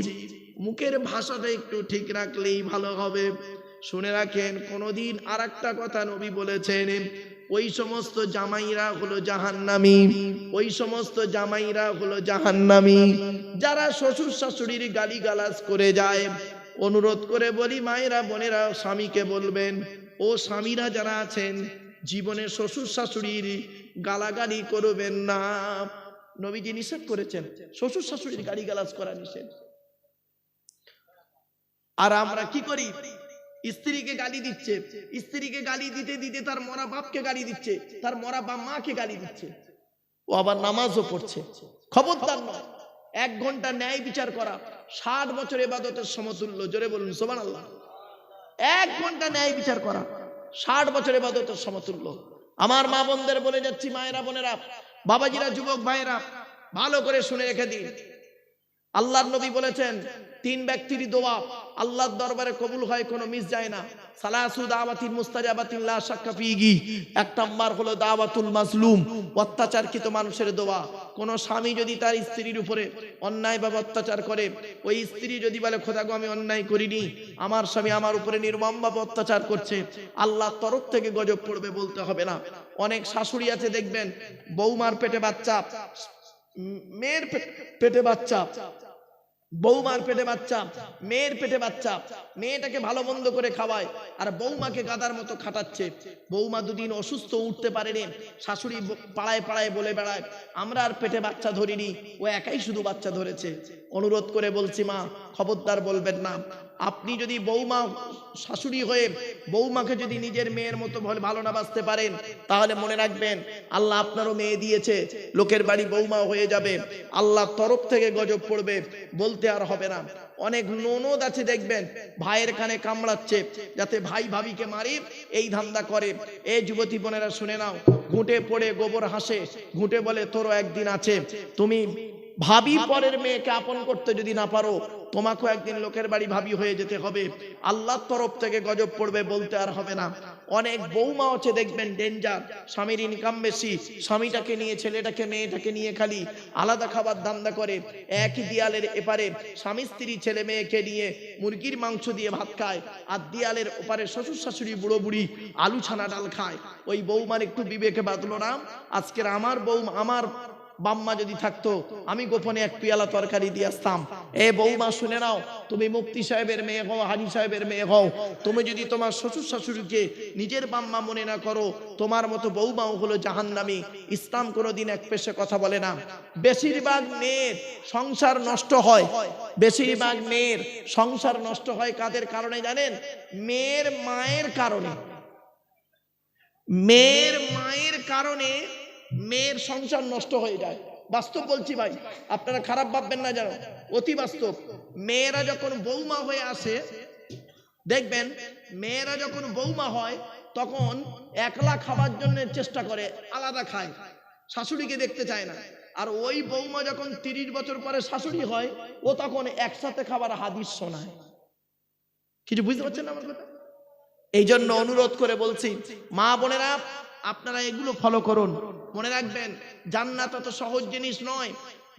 মুখের ভাষাটা একটু ঠিক রাখলেই ভালো হবে। শুনে রাখেন, কোনদিন আরেকটা কথা নবী বলেছেন, ওই সমস্ত জামাইরা হলো জাহান্নামী, ওই সমস্ত জামাইরা হলো জাহান্নামী যারা শ্বশুর শাশুড়ির গালিগালাজ করে যায়। অনুরোধ করে বলি মায়েরা বোনেরা, স্বামীকে বলবেন, ও স্বামীরা যারা আছেন জীবনে শ্বশুর শাশুড়ির গালাগালি করবেন না। নবীজি নিষেধ করেছেন, শ্বশুর শাশুড়ির গালিগালাজ করা নিষেধ। আর আমরা কি করি? স্ত্রীকে গালি দিচ্ছে, স্ত্রীকে গালি দিতে দিতে তার মরা বাপকে গালি দিচ্ছে, তার মরা বাপ মাকে গালি দিচ্ছে, ও আবার নামাজও পড়ছে। খবরদার নয়। 1 ঘন্টা ন্যায় বিচার করা 60 বছর ইবাদতের সমতুল্য। জোরে বলুন সুবহানাল্লাহ। 1 ঘন্টা ন্যায় বিচার করা 60 বছর ইবাদতের সমতুল্য। আমার মা বোনদের বলে যাচ্ছি, মায়েরা বোনেরা, বাবাজিরা, যুবক ভাইরা, ভালো করে শুনে রেখে দিন। আল্লাহর নবী বলেছেন 3 ব্যক্তির দোয়া আল্লাহর দরবারে কবুল হয়, কোনো মিস যায় না। সালাসু দাওয়াতিন মুস্তাজাবাতিন লা শাক্কা ফিহি। 1 নাম্বার হলো দাওয়াতুল মাজলুম, অত্যাচারকৃত মানুষের দোয়া। কোন স্বামী যদি তার স্ত্রীর উপরে অন্যায়ভাবে অত্যাচার করে, ওই স্ত্রী যদি বলে খোদা গো আমি অন্যায় করিনি, আমার স্বামী আমার উপরে নির্মমভাবে অত্যাচার করছে, আল্লাহর তরফ থেকে গজব পড়বে, বলতে হবে না। অনেক শাশুড়ি আছে দেখবেন, বৌমার পেটে বাচ্চা, মেয়ের পেটে বাচ্চা, বৌমার পেটে বাচ্চা, মেয়ের পেটে বাচ্চা, মেয়েটাকে ভালো মন্দ করে খাওয়ায় আর বৌমাকে গাদার মতো খাটাচ্ছে। বৌমা 2 দিন অসুস্থ, উঠতে পারেনি, শাশুড়ি পাড়ায় পাড়ায় বলে বেড়ায় আমরা আর পেটে বাচ্চা ধরিনি, ও একাই শুধু বাচ্চা ধরেছে। অনুরোধ করে বলছি মা, খবরদার বলবেন না। আপনি যদি বৌমা শাশুড়ি হয়ে বৌমাকে যদি নিজের মেয়ের মতো ভালো না বাসতে পারেন, তাহলে মনে রাখবেন আল্লাহ আপনারও মেয়ে দিয়েছে, লোকের বাড়ি বৌমা হয়ে যাবে, আল্লাহর তরফ থেকে গজব পড়বে, বলতে আর হবে না। অনেক ননদ আছে দেখবেন ভাইয়ের কানে কামড়াচ্ছে যাতে ভাই ভাবিকে মারি, এই ধান্দা করে। এই যুবতী বোনেরা শুনে নাও, ঘুঁটে পড়ে গোবর হাসে, ঘুঁটে বলে তোরও একদিন আছে। তুমি ভাবি পরের মেয়েকে আপন করতে যদি না পারো, তোমাকেও একদিন লোকের বাড়ি ভাবি হয়ে যেতে হবে। আল্লাহর তরফ থেকে গজব পড়বে, বলতে আর হবে না। অনেক বৌমা হচ্ছে দেখবেন ডেঞ্জার, স্বামীর ইনকাম বেশি, স্বামীটাকে নিয়ে ছেলেটাকে মেয়েটাকে নিয়ে খালি আলাদা খাবার ধান্দা করে। একই দেয়ালের এপারে স্বামী স্ত্রী ছেলে মেয়েকে নিয়ে মুরগির মাংস দিয়ে ভাত খায়, আর দেয়ালের ওপারে শ্বশুর শাশুড়ি বুড়ো বুড়ি আলু ছানা ডাল খায়। ওই বৌমার একটু বিবেকে বাঁধলো না? আজকের আমার বৌমা, আমার বাম্মা যদি থাকতো, আমি গোপনে এক পিয়ালা তরকারি দিয়ে আসতাম। এ বৌমা শুনে নাও, তুমি মুফতি সাহেবের মেয়ে হও, হাজি সাহেবের মেয়ে হও, তুমি যদি তোমার শ্বশুর শাশুড়িকে নিজের বাম্মা মনে না করো, তোমার মতো বৌমাও হলো জাহান্নামী। ইসলাম কোনোদিন এক পেশে কথা বলে না। বেশিরভাগ মেয়ের সংসার নষ্ট হয়, বেশিরভাগ মেয়ের সংসার নষ্ট হয় কাদের কারণে জানেন? মেয়ের মায়ের কারণে। মেয়ের মায়ের কারণে মেয়ের সংসার নষ্ট হয়ে যায়। বাস্তব বলছি ভাই, আপনারা খারাপ ভাববেন না, জানো অতি বাস্তব। মেয়েরা যখন বৌমা হয়ে আসে, দেখবেন মেয়েরা যখন বৌমা হয় তখন একলা খাবার জন্য চেষ্টা করে, আলাদা খায়, শাশুড়িকে দেখতে চায় না। আর ওই বৌমা যখন 30 বছর পরে শাশুড়ি হয়, ও তখন একসাথে খাবার হাদিস শোনায়। কিছু বুঝতে পারছেন আমার কথা? এই জন্য অনুরোধ করে বলছি, মা বোনেরা আপনারা এগুলো ফলো করুন। মনে রাখবেন, জান্নাত এত সহজ জিনিস নয়,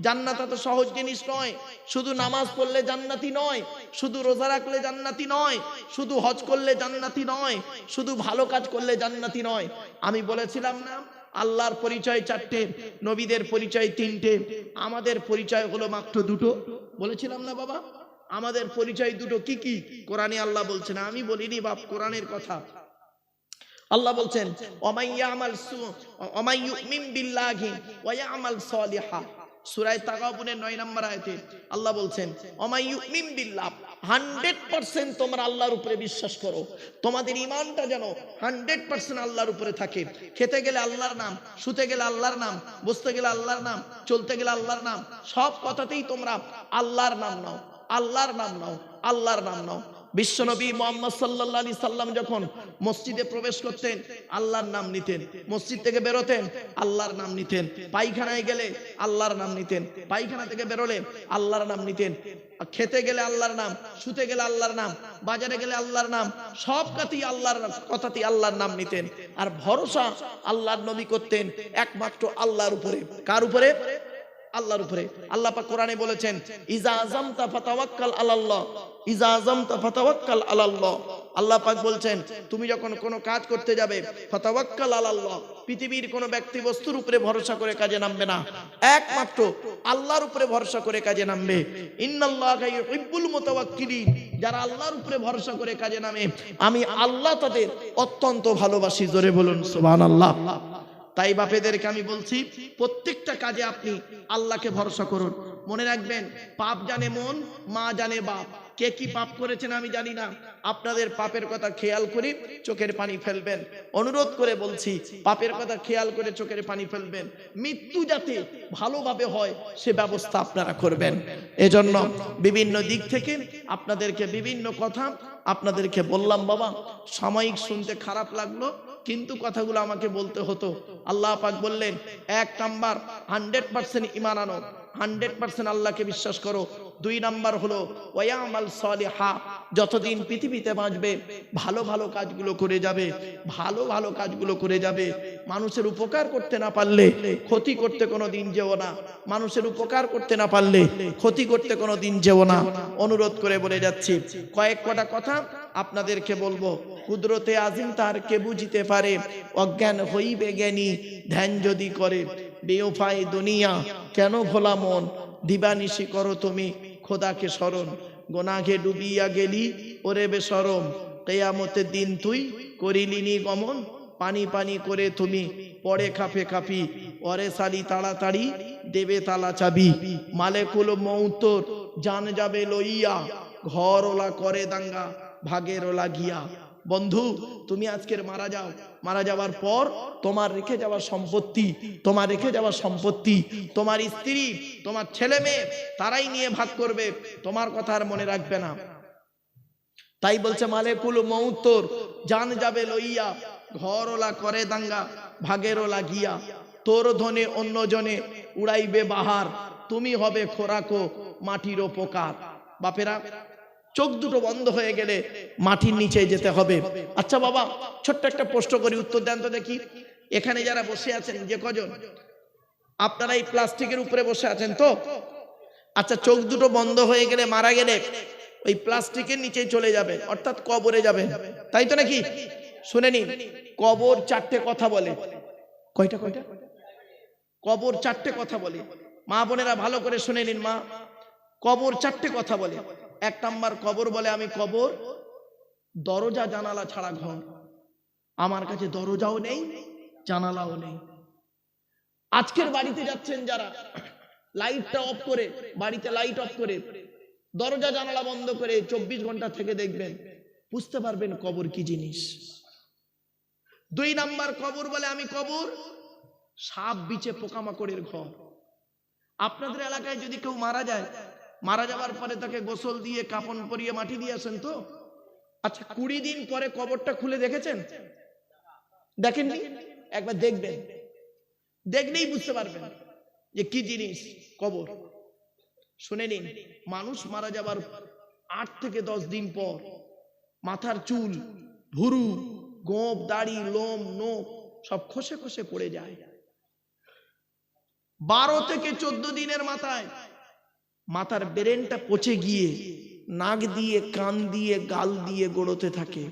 জান্নাত এত সহজ জিনিস নয়। শুধু নামাজ পড়লে জান্নাতি নয়, শুধু রোজা রাখলে জান্নাতি নয়, শুধু হজ করলে জান্নাতি নয়, শুধু ভালো কাজ করলে জান্নাতি নয়। আমি বলেছিলাম না, আল্লাহর পরিচয় 4টে, নবীদের পরিচয় 3টে, আমাদের পরিচয় হলো মাত্র 2টো। বলেছিলাম না বাবা? আমাদের পরিচয় 2টো। কি কি? কোরআনে আল্লাহ বলছেন, আমি বলিনি বাপ, কোরআনের কথা। আল্লাহ বলছেন, ওমাই ইউমিন বিল্লাহি ওয়া ইয়ামাল সালিহা, সূরা তাগাবুনের 9 নম্বর আয়াতে আল্লাহ বলছেন, ওমাই ইউমিন বিল্লাহ, 100% তোমরা আল্লাহর উপরে বিশ্বাস করো। তোমাদের ঈমানটা যেন 100% আল্লাহর উপরে থাকে। খেতে গেলে আল্লাহর নাম, শুতে গেলে আল্লাহর নাম, বসতে গেলে আল্লাহর নাম, চলতে গেলে আল্লাহর নাম, সব কথাতেই তোমরা আল্লাহর নাম নাও, আল্লাহর নাম নাও, আল্লাহর নাম নাও। বিশ্বনবী মুহাম্মদ সাল্লাল্লাহু আলাইহি সাল্লাম যখন মসজিদে প্রবেশ করতেন, আল্লাহর নাম নিতেন। মসজিদ থেকে বেরোতেন, আল্লাহর নাম নিতেন। পায়খানায় গেলে আল্লাহর নাম নিতেন, পায়খানা থেকে বেরোলে আল্লাহর নাম নিতেন। খেতে গেলে আল্লাহর নাম, শুতে গেলে আল্লাহর নাম, বাজারে গেলে আল্লাহর নাম, সব কথাতেই আল্লাহর নাম নিতেন। আর ভরসা আল্লাহর নবী করতেন একমাত্র আল্লাহর উপরে। কার উপরে? আল্লাহর উপরে। আল্লাহ পাক কোরআনে বলেছেন, ইজা আযামতা ফাতাওয়াক্কাল আলাল্লাহ, ইজা আযামতা ফাতাওয়াক্কাল আলাল্লাহ। আল্লাহ পাক বলছেন, তুমি যখন কোনো কাজ করতে যাবে, ফাতাওয়াক্কাল আলাল্লাহ, পৃথিবীর কোনো ব্যক্তি বস্তুর উপরে ভরসা করে কাজে নামবে না, একমাত্র আল্লাহর উপরে ভরসা করে কাজে নামবে। ইন্নাল্লাহা ইউহিব্বুল মুতাওয়াক্কিলিন, যারা আল্লাহর উপরে ভরসা করে কাজে নামে, আমি আল্লাহ তাদের অত্যন্ত ভালোবাসি। জোরে বলুন সুবহানাল্লাহ। তাই বাপেদেরকে আমি বলছি, প্রত্যেকটা কাজে আপনি আল্লাহকে ভরসা করুন। মনে রাখবেন, পাপ জানে মন, মা জানে বাপ। কে কি পাপ করেছেন আমি জানি না, আপনাদের পাপের কথা খেয়াল করে চোখের পানি ফেলবেন। অনুরোধ করে বলছি, পাপের কথা খেয়াল করে চোখের পানি ফেলবেন। মৃত্যু যাতে ভালোভাবে হয় সে ব্যবস্থা আপনারা করবেন। এজন্য বিভিন্ন দিক থেকে আপনাদেরকে বিভিন্ন কথা আপনাদেরকে বললাম। বাবা, সাময়িক শুনতে খারাপ লাগলো, কিন্তু কথাগুলো আমাকে বলতে হতো। আল্লাহ পাক বললেন, 1 নাম্বার 100% ঈমান আনো, 100% আল্লাহকে বিশ্বাস করো। 2 নাম্বার হলো ওয়ায়ামাল সালিহা, যতদিন পৃথিবীতে বাঁচবে ভালো ভালো কাজগুলো করে যাবে, ভালো ভালো কাজগুলো করে যাবে। মানুষের উপকার করতে না পারলে ক্ষতি করতে কোনো দিন যেও না, মানুষের উপকার করতে না পারলে ক্ষতি করতে কোনো দিন যেও না। অনুরোধ করে বলে যাচ্ছি, কয়েকটা কথা আপনাদেরকে বলবো। কুদরতে আজিম তার কে বুঝিতে পারে, অজ্ঞান হইবে জ্ঞানী ধ্যান যদি করে। বেওফাই দুনিয়া কেন ভোলা মন, দিবানিশি করো তুমি খোদাকে স্মরণ। গোনাহে ডুবিয়া গেলি ওরে বেশরম, কিয়ামতের দিন তুই করিলিনি গমন। পানি পানি করে তুমি পড়ে খাপে খাপি, ওরে সালি তাড়াতাড়ি দেবে তালা চাবি। মালেকুল মৌতর জান যাবে লইয়া, ঘর ওলা করে দাঙ্গা ভাগের ওলা গিয়া। বন্ধু, তুমি আজকের মারা যাও, মারা যাওয়ার পর তোমার রেখে যাওয়া সম্পত্তি, তোমার রেখে যাওয়া সম্পত্তি তোমার স্ত্রী, তোমার ছেলে মেয়ে তারাই নিয়ে ভাগ করবে, তোমার কথা আর মনে রাখবে না। তাই বলছে, মালেকুল মৌতর জান যাবে লইয়া, ঘর ওলা করে দাঙ্গা ভাগের ওলা গিয়া। তোর ধনে অন্য জনে উড়াইবে বাহার, তুমি হবে খোরাকো মাটির উপকার। বাপেরা, চোখ দুটো বন্ধ হয়ে গেলে মাটির নিচে যেতে হবে। আচ্ছা বাবা, ছোট্ট একটা প্রশ্ন করি, উত্তর দেন তো দেখি। এখানে যারা বসে আছেন যে কজন, আপনারা এই প্লাস্টিকের উপরে বসে আছেন তো? আচ্ছা, চোখ দুটো বন্ধ হয়ে গেলে, মারা গেলে ওই প্লাস্টিকের নিচে চলে যাবে, অর্থাৎ কবরে যাবে, তাই তো নাকি? শুনে নিন, কবর চারটে কথা বলে। কয়টা? কবর চারটে কথা বলে। মা বোনেরা ভালো করে শুনে নিন মা, কবর চারটে কথা বলে। এক নাম্বার, কবর বলে আমি কবর দরজা জানালা ছাড়া ঘর, আমার কাছে দরজাও নেই জানালাও নেই। আজকের বাড়িতে যাচ্ছেন যারা, লাইটটা অফ করে, বাড়িতে লাইট অফ করে, দরজা জানালা বন্ধ করে 24 ঘন্টা থেকে দেখবেন, বুঝতে পারবেন কবর কি জিনিস। 2 নাম্বার, কবর বলে আমি কবর সাপ বিছে পোকামাকড়ের ঘর। আপনাদের এলাকায় যদি কেউ মারা যায়, মারা যাওয়ার পরে তাকে গোসল দিয়ে কাফন পরিয়ে মাটি দিয়ে আসেন তো? আচ্ছা, 20 দিন পরে কবরটা খুলে দেখেছেন? দেখেননি? একবার দেখবেন, দেখলেই বুঝতে পারবেন যে কি জিনিস কবর। শুনে নিন, মানুষ মারা যাবার 8 থেকে 10 দিন পর মাথার চুল, ভুরু, গোঁফ, দাড়ি, লোম, নখ সব খসে খসে পড়ে যায়। 12 থেকে 14 দিনের মাথায় মাথার ব্রেনটা পচে গিয়ে নাক দিয়ে, কান দিয়ে, গাল দিয়ে গড়তে থাকে।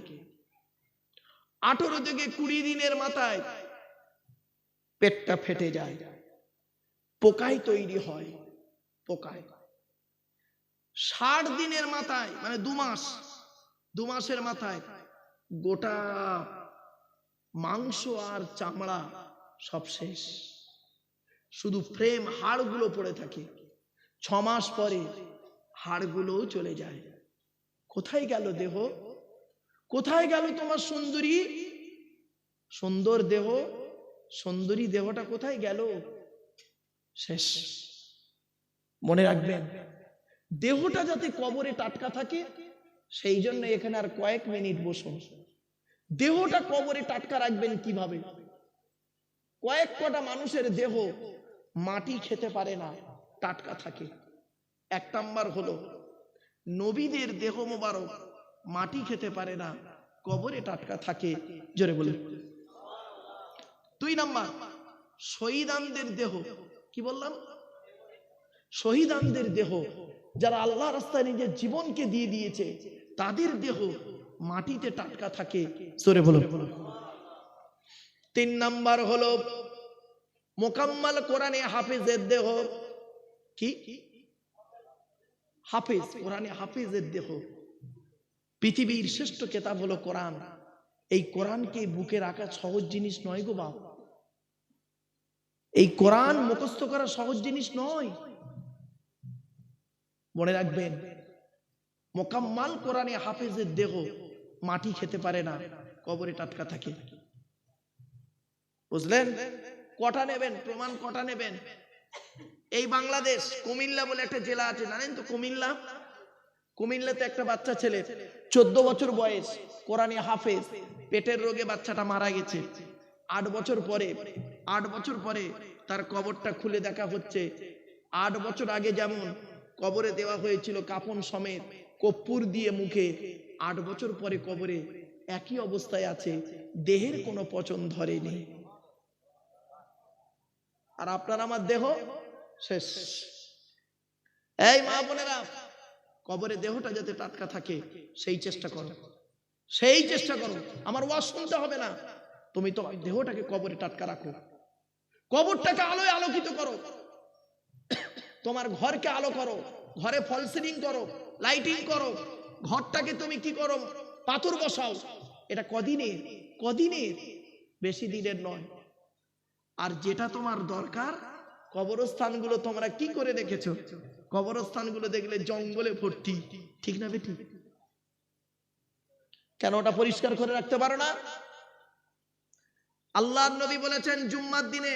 18 থেকে 20 দিনের মাথায় পেটটা ফেটে যায়, পোকায় তৈরি হয়, পোকায়। 60 দিনের মাথায়, মানে 2 মাসের মাথায় গোটা মাংস আর চামড়া সব শেষ, শুধু ফ্রেম হাড়গুলো পড়ে থাকে। 6 মাস পরে হাড়গুলোও চলে যায়। কোথায় গেল দেহ? কোথায় গেল তোমার সুন্দরী, সুন্দর দেহ, সুন্দরী দেহটা কোথায় গেল? শেষ। মনে রাখবেন, দেহটা যাতে কবরে টাটকা থাকে, সেই জন্য এখানে আর কয়েক মিনিট বসুন। দেহটা কবরে টাটকা রাখবেন কিভাবে? কয়েক কটা মানুষের দেহ মাটি খেতে পারে না, টাটকা থাকে। 1 নাম্বার হলো, নবীদের দেহ মোবারক মাটি খেতে পারে না, কবরে টাটকা থাকে। জোরে বলে। 2 নাম্বার, শহীদানদের দেহ। কি বললাম? শহীদানদের দেহ, যারা আল্লাহ রাস্তায় নিজের জীবনকে দিয়ে দিয়েছে, তাদের দেহ মাটিতে টাটকা থাকে। জোরে বলো। 3 নাম্বার হলো মোকাম্মাল কোরআনে হাফেজের দেহ। কি? হাফেজ, কোরআনে হাফেজের দেহ। পৃথিবীর শ্রেষ্ঠ কিতাব হলো কোরআন। এই কোরআনকে বুকে রাখা সহজ জিনিস নয় গো বাপ। এই কোরআন মুখস্থ করা সহজ জিনিস নয়। মনে রাখবেন, মোকাম্মাল কোরআনে হাফেজের দেহ মাটি খেতে পারে না, কবরে টাটকা থাকে। বুঝলেন? কটা নেবেন প্রমাণ? কটা নেবেন? এই বাংলাদেশ কুমিল্লা বলে একটা জেলা আছে, জানেন তো? কুমিল্লাতে একটা বাচ্চা ছেলে, 14 বছর বয়স, কোরআনে হাফেজ, পেটের রোগে বাচ্চাটা মারা গেছে। 8 বছর পরে তার কবরটা খুলে দেখা হচ্ছে। 8 বছর আগে যেমন কবরে দেওয়া হয়েছিল কাফন সমেত, কর্পূর দিয়ে মুখে, 8 বছর পরে কবরে একই অবস্থায় আছে, দেহের কোনো পচন ধরেনি। আর আপনার আমার দেহ শেষ। এই মা বোনেরা, কবরে দেহটা যাতে টাটকা থাকে সেই চেষ্টা করো, সেই চেষ্টা করো। আমার ওয়াজ শুনতে হবে না, তুমি তো দেহটাকে কবরে টাটকা রাখো, কবরটাকে আলোয় আলোকিত করো, তোমার ঘরকে আলো করো, ঘরে ফল সিলিং করো, লাইটিং করো, ঘরটাকে তুমি কি করো, পাথর বসাও। এটা কদিনের, বেশি দিনের নয়। আর যেটা তোমার দরকার, কবরস্থানগুলো তোমরা কি করে রেখেছো? কবরস্থানগুলো দেখলে জঙ্গলে ভর্তি, ঠিক না বেটি? কেন ওটা পরিষ্কার করে রাখতে পারো না? আল্লাহর নবী বলেছেন, জুম্মার দিনে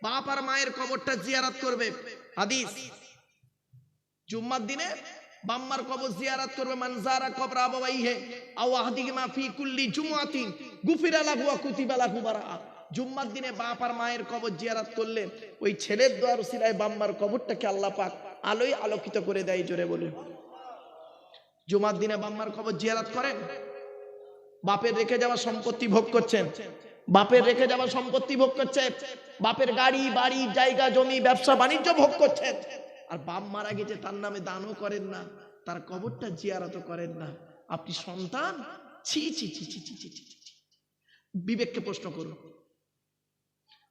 বাপ আর মায়ের কবরটা জিয়ারত করবে। হাদিস, জুম্মার দিনে বাম্মার কবর জিয়ারত করবে, মান যারা কবর আবাওয়াইহি আও আহাদিহিমা ফি কুল্লি জুমআতিন গুফিরা লাহু ওয়া কুতিবা লাহু বারাআ। জুম্মার দিনে বাপ আর মায়ের কবর জিয়ারত করলে ওই ছেলের দোয়ার উসিলায় বাম্মার কবরটাকে আল্লাহ পাক আলোয় আলোকিত করে দেয়। জোরে বলুন। জুমার দিনে বাম্মার কবর জিয়ারত করেন। বাপের রেখে যাওয়া সম্পত্তি ভোগ করছেন, বাপের রেখে যাওয়া সম্পত্তি ভোগ করছেন, বাপের গাড়ি বাড়ি জায়গা জমি ব্যবসা বাণিজ্য ভোগ করছেন, আর বাপ মারা গেছে তার নামে দানও করেন না, তার কবরটা জিয়ারত করেন না। আপনি সন্তান, ছি ছি ছি ছি ছি ছি ছি। বিবেককে প্রশ্ন করুন।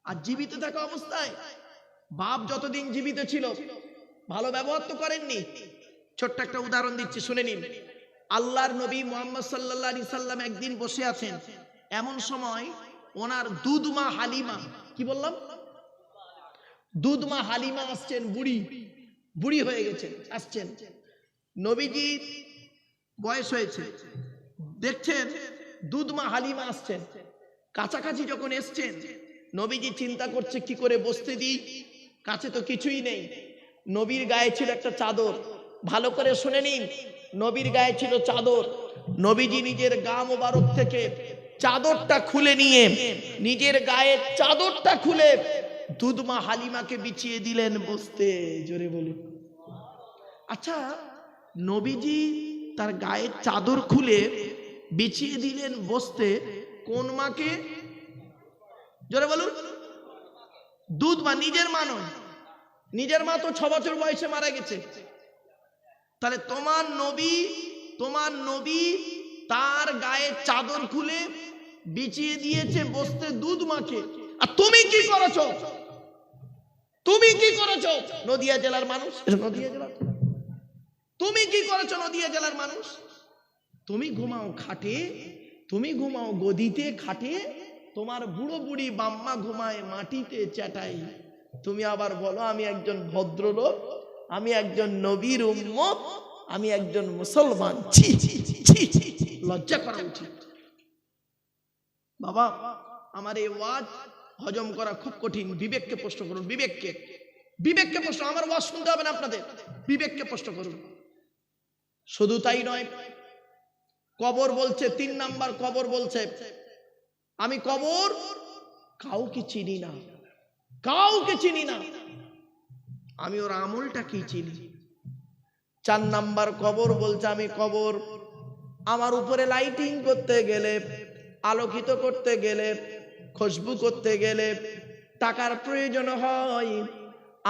আর জীবিত থাকা অবস্থায় বাপ যতদিন জীবিত ছিল ভালো ব্যবহার তো করেননি। ছোট্ট একটা উদাহরণ দিচ্ছি, শুনে নিন। আল্লাহর নবী মুহাম্মদ সাল্লাল্লাহু আলাইহি সাল্লাম একদিন বসে আছেন, এমন সময় ওনার দুধমা হালিমা, কি বললাম, দুধমা হালিমা আসছেন, বুড়ি বুড়ি হয়ে গেছেন, আসছেন। নবীজির বয়স হয়েছে, দেখছেন দুধমা হালিমা আসছেন, কাছাকাছি যখন এসছেন নবীজি চিন্তা করছে কি করে বসতে দিই, কাছে তো কিছুই নেই। নবীর গায়ে ছিল একটা চাদর, ভালো করে শুনে নিন, নবীর গায়ে ছিল চাদর। নবীজি নিজের গা মোবারক থেকে চাদরটা খুলে নিয়ে, নিজের গায়ের চাদরটা খুলে দুধমা হালিমাকে বিছিয়ে দিলেন বসতে। জোরে বলুন। আচ্ছা, নবীজি তার গায়ের চাদর খুলে বিছিয়ে দিলেন বসতে, কোন মাকে? জোরে বলুন। দুধ মা, নিজের মা নয়। নিজের মা তো 6 বছর বয়সে মারা গেছে। তাহলে তোমার নবী তার গায়ে চাদর খুলে বিছিয়ে দিয়েছে বসতে দুধ মাকে, আর তুমি কি করেছো? তুমি কি করেছো? নদিয়া জেলার মানুষ, নদিয়া জেলা, তুমি কি করেছো? নদিয়া জেলার মানুষ, তুমি ঘুমাও খাটে, তুমি ঘুমাও গদিতে খাটে, তোমার বুড়ো বুড়ি বাম্মা ঘুমায় মাটিতে চ্যাটাই। তুমি আবার বলো আমি একজন ভদ্রলোক, আমি একজন নবীর উম্মত, আমি একজন মুসলমান। ছি ছি ছি ছি, লজ্জা করা উচিত। বাবা, আমার এই ওয়াজ হজম করা খুব কঠিন। বিবেককে প্রশ্ন করুন, বিবেককে, বিবেককে প্রশ্ন। আমার ওয়াজ শুনতে হবে না আপনাদের, বিবেককে প্রশ্ন করুন। শুধু তাই নয়, কবর বলছে, 3 নাম্বার কবর বলছে, আমি কবর কাউকে চিনি না, কাউকে চিনি না, আমি ওর আমলটা কি চিনি। 4 নাম্বার কবর বলছে, আমি কবর আমার উপরে লাইটিং করতে গেলে, আলোকিত করতে গেলে, খুশবু করতে গেলে টাকার প্রয়োজন হয়,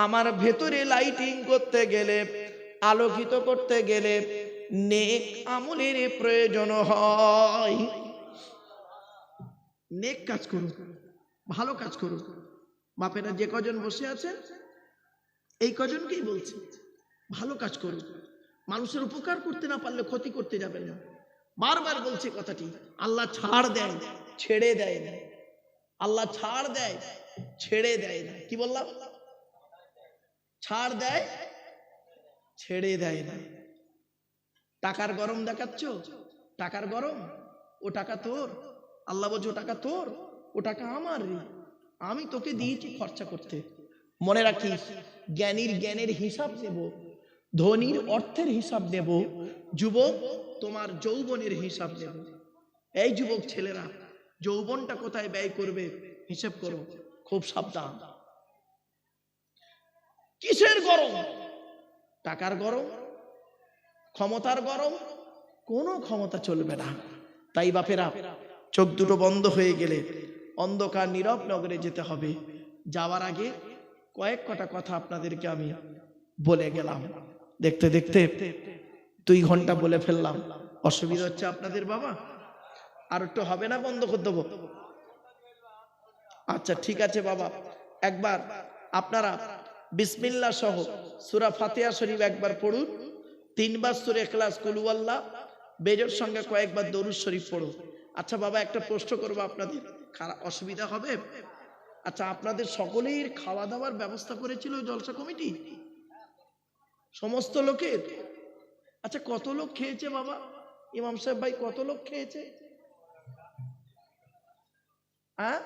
আমার ভেতরে লাইটিং করতে গেলে, আলোকিত করতে গেলে নেক আমলের প্রয়োজন হয়। নেক কাজ করুন, ভালো কাজ করুন। বাপেরা যে কজন বসে আছে এই কজনকেই বলছি, ভালো কাজ করুন। মানুষের উপকার করতে না পারলে ক্ষতি করতে যাবেন না। বারবার বলছি কথাটি, আল্লাহ ছাড় দেয় ছেড়ে দেয় না, আল্লাহ ছাড় দেয় ছেড়ে দেয় না। কি বললাম? ছাড় দেয় ছেড়ে দেয় না। টাকার গরম দেখাচ্ছ, টাকার গরম, ও টাকা তোর, আল্লাহ বলছে ও টাকা তোর, ও টাকা আমার, আমি তোকে দিয়েছি খরচা করতে। মনে রাখিস, জ্ঞানীর জ্ঞানের হিসাব নেব, ধনীর অর্থের হিসাব নেব, যুবক তোমার যৌবনের হিসাব নেব। এই যুবক ছেলেরা, যৌবনটা কোথায় ব্যয় করবে হিসাব করো, খুব সাবধান। কিসের গরম? টাকার গরম, ক্ষমতার গরম, কোনো ক্ষমতা চলবে না। তাই বাপেরা, চোখ দুটো বন্ধ হয়ে গেলে অন্ধকার নীরব নগরে যেতে হবে। যাওয়ার আগে কয়েক কটা কথা আপনাদেরকে আমি বলে গেলাম। দেখতে দেখতে 2 ঘন্টা বলে ফেললাম, অসুবিধা হচ্ছে আপনাদের? বাবা আর একটু হবে না, বন্ধ করে দেবো? আচ্ছা ঠিক আছে বাবা, একবার আপনারা বিসমিল্লাহ সহ সূরা ফাতিহা শরীফ একবার পড়ুন, 3 বার সূরা ইখলাস, কুল হুয়াল্লাহ, বেজোর সঙ্গে কয়েকবার দরুদ শরীফ পড়ুন। আচ্ছা বাবা, একটা প্রশ্ন করবো আপনাদের, অসুবিধা হবে? আচ্ছা, আপনাদের সকলের খাওয়া দাওয়ার ব্যবস্থা করেছিল জলসা কমিটি সমস্ত লোকের? আচ্ছা, কত লোক খেয়েছে বাবা? ইমাম সাহেব ভাই, কত লোক খেয়েছে? হ্যাঁ,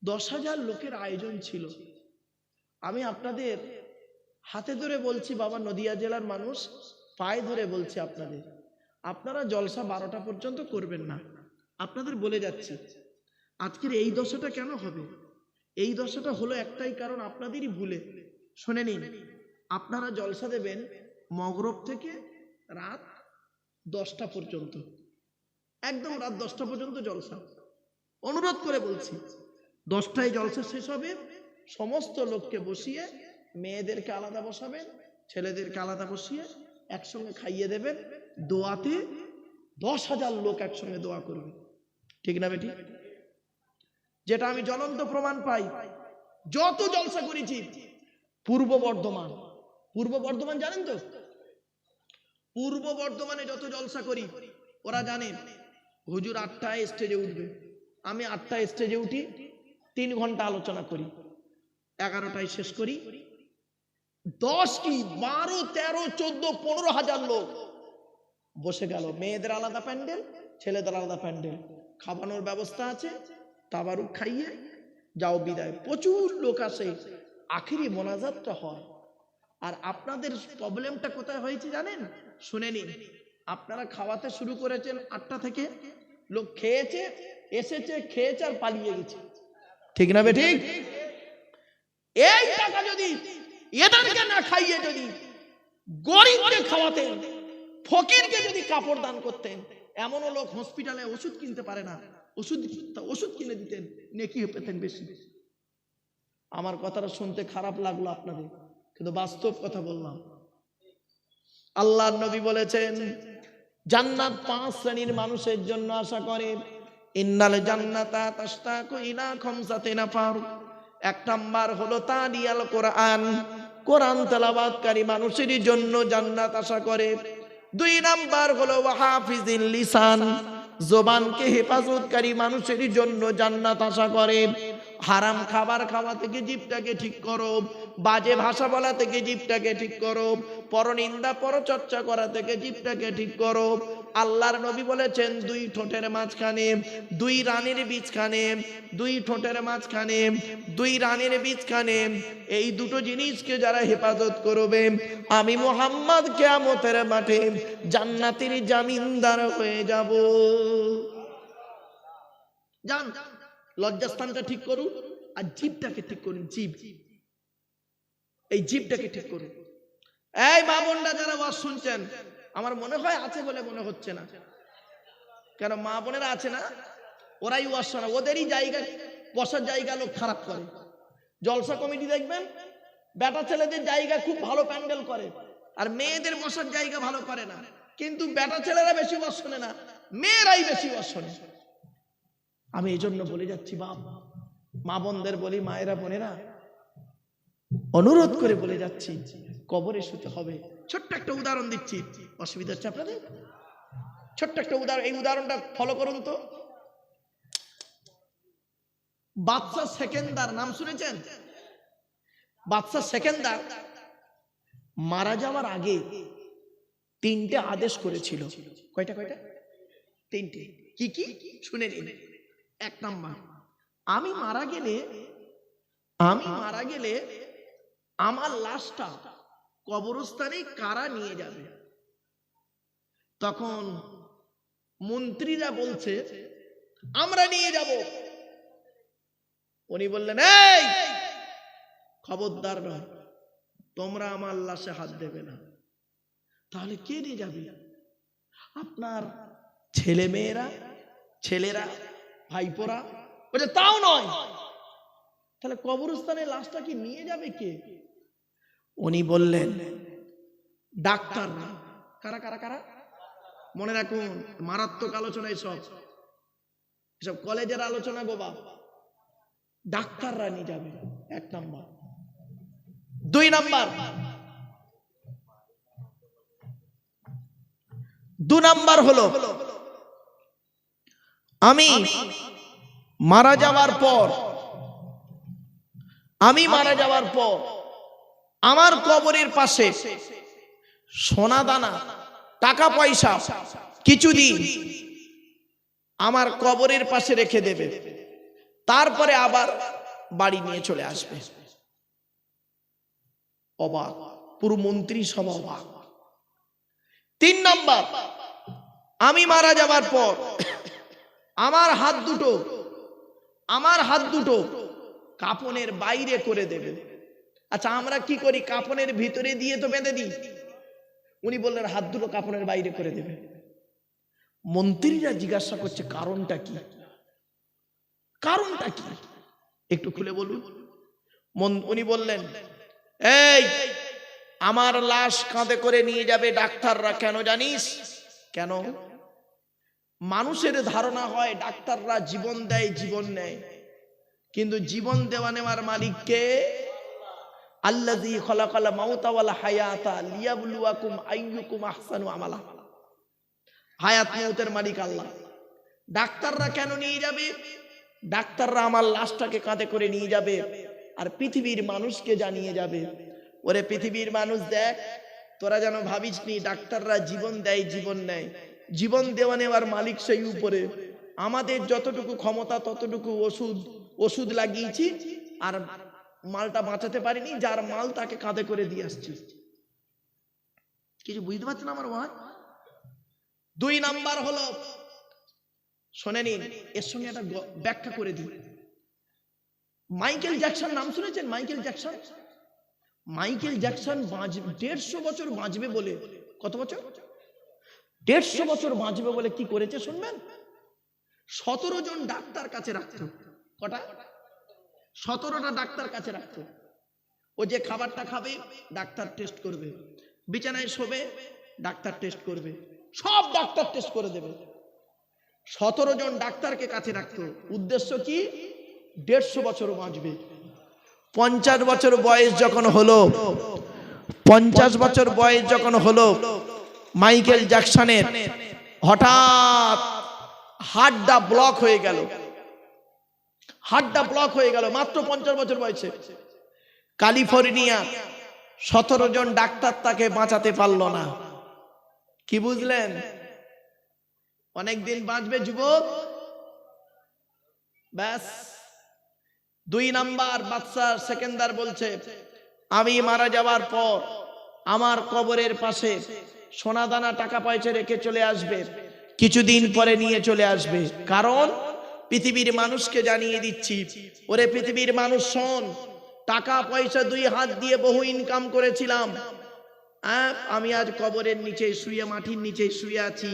10,000 লোকের আয়োজন ছিল। আমি আপনাদের হাতে ধরে বলছি, বাবা নদিয়া জেলার মানুষ, পায়ে ধরে বলছি আপনাদের, আপনারা জলসা 12টা পর্যন্ত করবেন না। আপনাদের বলে যাচ্ছি আজকের এই দশাটা কেন হবে। এই দশাটা হলো একটাই কারণ, আপনাদেরই ভুলে। শুনে নিন, আপনারা জলসা দেবেন মগরব থেকে রাত 10টা পর্যন্ত, একদম রাত 10টা পর্যন্ত জলসা। অনুরোধ করে বলছি, 10টায় জলসা শেষ হবে। সমস্ত লোককে বসিয়ে, মেয়েদেরকে আলাদা বসাবেন, ছেলেদেরকে আলাদা বসিয়ে একসঙ্গে খাইয়ে দেবেন। দোয়াতে 10,000 লোক একসঙ্গে দোয়া করবে, ঠিক না বেটি? যেটা আমি জ্বলন্ত প্রমাণ পাই, যত জলসা করেছি পূর্ব বর্ধমান, পূর্ব বর্ধমান জানেন তো, পূর্ব বর্ধমানে যত জলসা করি ওরা জানে, হুজুর 8টায় স্টেজে উঠবে, আমি 8টায় স্টেজে উঠি, 3 ঘন্টা আলোচনা করি, 11টায় শেষ করি। 10 কি 12, 13, 14, 15,000 লোক বসে গেল। মেয়েদের আলাদা প্যান্ডেল, ছেলেদের আলাদা প্যান্ডেল, খাওয়ানোর ব্যবস্থা আছে, তাবারুক খাইয়ে যাও, বিদায়। প্রচুর লোক আসে, আখেরি মোনাজাতটা হয়। আর আপনাদের প্রবলেমটা কোথায় হয়েছে জানেন? শুনে নিন, আপনারা খাওয়াতে শুরু করেছেন 8টা থেকে, লোক খেয়েছে, এসেছে, খেয়েছে আর পালিয়ে গেছে, ঠিক না বে ঠিক? এই টাকা যদি এদেরকে না খাইয়ে যদি গরিবকে খাওয়াতেন, ফকিরকে যদি কাপড় দান করতেন, এমনও লোক হসপিটালে ওষুধ কিনতে পারে না, ওষুধ কিনে দিতেন, নেকি পেতেন বেশি। আমার কথাটা শুনতে খারাপ লাগলো আপনাদের, কিন্তু বাস্তব কথা বললাম। আল্লাহর নবী বলেছেন, জান্নাত 5 শ্রেণীর মানুষের জন্য আশা করে। ইন্নাল জান্নাতা তাশতাকু ইলা খামসাতি নাফার। 1 নাম্বার হলো তালিয়াল কোরআন, কোরআন তেলাওয়াতকারী মানুষের জন্য জান্নাত আশা করে। 2 নাম্বার হলো ওয়াহাফিজিল লিসান, জবানকে হেফাজতকারী মানুষের জন্য জান্নাত আশা করে। হারাম খাবার খাওয়া থেকে জিভটাকে ঠিক করো, বাজে ভাষা বলা থেকে জিভটাকে ঠিক করো, পরনিন্দা পরচর্চা করা থেকে জিভটাকে ঠিক করো। আল্লাহর নবী বলেছেন, 2 ঠোঁটের মাঝখানে, 2 রানের বীজখানে, 2 ঠোঁটের মাঝখানে, 2 রানের বীজখানে, এই দুটো জিনিসকে যারা হেফাজত করবে, আমি মুহাম্মদ কিয়ামতের মাঠে জান্নাতের জামিনদার হয়ে যাব। জান, লজ্জাস্থানটা ঠিক করুন আর জিভটাকে ঠিক করুন। জিভ, এই জিভটাকে ঠিক করুন। এই মা বোনরা যারা ওয়াজ শুনছেন, আমার মনে হয় আছে বলে মনে হচ্ছে না, কেন মা বোনেরা আছে না, ওরাই ওয়াজ শোনা, ওদেরই জায়গা, বসার জায়গা লোক খারাপ করে। জলসা কমিটি দেখবেন, বেটা ছেলেদের জায়গা খুব ভালো প্যান্ডেল করে, আর মেয়েদের বসার জায়গা ভালো করে না। কিন্তু বেটা ছেলেরা বেশি ওয়াজ শোনে না, মেয়েরাই বেশি ওয়াজ শোনে। আমি এই জন্য বলে যাচ্ছি, বাপ মা বোনদের বলি, মায়েরা বোনেরা অনুরোধ করে বলে যাচ্ছি, কবরে শুতে হবে। ছোট্ট একটা উদাহরণ দিচ্ছি, অসুবিধা হচ্ছে আপনাদের? ছোট্ট একটা উদাহরণ, এই উদাহরণটা ফলো করুন তো। বাদশা সেকেন্দার নাম শুনেছেন? বাদশা সেকেন্দার মারা যাওয়ার আগে 3টে আদেশ করেছিল। কয়টা? 3টে। কি কি শুনে নিন। 1 নাম্বার, আমি মারা গেলে আমার লাশটা কবরস্থানে কারা নিয়ে যাবে? তখন মন্ত্রীরা বলছে, আমরা নিয়ে যাব। উনি বললেন, এই খবরদার নয়, তোমরা আমার লাশে হাত দেবে না। তাহলে কে নিয়ে যাবে? আপনার ছেলেরা, ভাইপোরা। বলে তাও নয়, তাহলে কবরস্থানে লাশটা কি নিয়ে যাবে কে? উনি বললেন, ডাক্তাররা। কারা কারা কারা? মনে রাখুন, মারাত্মক আলোচনা এসব কলেজের আলোচনা গোবা। ডাক্তাররা নিয়ে যাবে, 1 নাম্বার। 2 নাম্বার হলো, আমি মারা যাওয়ার পর আমার কবরের পাশে সোনা দানা, টাকা পয়সা কিছু দিন আমার কবরের পাশে রেখে দেবে। তারপরে আবার বাড়ি নিয়ে চলে আসবে। অবাক, পুরো মন্ত্রী সভা অবাক। 3 নাম্বার, আমি মারা যাবার পর আমার হাত দুটো কাফনের বাইরে করে দেবে। আচ্ছা, আমরা কি করি? কাফনের ভিতরে দিয়ে তো বেঁধে দিই। উনি বললেন হাত দুটো কাফনের বাইরে করে দেবে। মন্ত্রীরা জিজ্ঞাসা করছে কারণটা কি, কারণটা কি একটু খুলে বলুন। উনি বললেন, এই আমার লাশ কাঁধে করে নিয়ে যাবে ডাক্তাররা। কেন জানিস? কেন? মানুষের ধারণা হয় ডাক্তাররা জীবন দেয়, জীবন নেয়, কিন্তু জীবন দেওয়া নেওয়ার মালিক কে? আল্লাযী খালাকাল মাউতা ওয়াল হায়াতা লিয়াবলুয়াকুম আইয়ুকুম আহসানু আমালা। হায়াত মউতের মালিক আল্লাহ। ডাক্তাররা কেন নিয়ে যাবে? ডাক্তাররা আমার লাশটাকে কাঁধে করে নিয়ে যাবে আর পৃথিবীর মানুষকে জানিয়ে যাবে, ওরে পৃথিবীর মানুষ দেখ, তোরা যেন ভাবিস নি ডাক্তাররা জীবন দেয়, জীবন নেয়। জীবন দেওয়া নেওয়ার মালিক সেই উপরে। আমাদের যতটুকু ক্ষমতা ততটুকু ওষুধ লাগিয়েছি আর মালটা বাঁচাতে পারিনি, যার মাল তাকে কাঁধে করে দিয়ে আসছি। কিছু বুঝতে পারছেন আমার ভাই? 2 নাম্বার হলো, শুনে নিন, এর সঙ্গে একটা ব্যাখ্যা করে দিই। মাইকেল জ্যাকসন নাম শুনেছেন? মাইকেল জ্যাকসন 150 বছর বাঁচবে বলে, কত বছর? 150 বছর বাঁচবে বলে কি করেছে শুনবেন? 17 জন ডাক্তার কাছে রাখতো। কটা? 17টা ডাক্তার কাছে রাখতো। ও যে খাবারটা খাবে ডাক্তার টেস্ট করবে, বিছানায় শোবে ডাক্তার টেস্ট করবে, সব ডাক্তার টেস্ট করে দেবে। 17 জন ডাক্তারকে কাছে রাখতো। উদ্দেশ্য কি? 150 বছর বাঁচবে। 50 বছর বয়স যখন হলো, 50 বছর বয়স যখন হলো, মাইকেল জ্যাকসনের হঠাৎ হার্টটা ব্লক হয়ে গেল। হার্টটা ব্লক হয়ে গেল মাত্র 50 বছর বয়সে। ক্যালিফোর্নিয়া 17 জন ডাক্তার তাকে বাঁচাতে পারলো না। কি বুঝলেন? অনেকদিন বাঁচবে যুবক, ব্যাস। 2 নাম্বার, বাদশাহ সেকেন্দার বলছে, আমি মারা যাওয়ার পর আমার কবরের পাশে সোনাদানা টাকা পয়সা রেখে চলে আসবে, কিছুদিন পরে নিয়ে চলে আসবে। কারণ পৃথিবীর মানুষকে জানিয়ে দিচ্ছি, ওরে পৃথিবীর মানুষ শোন, টাকা পয়সা 2 হাত দিয়ে বহু ইনকাম করেছিলাম। আমি আজ কবরের নিচে শুয়ে, মাটির নিচে শুয়ে আছি,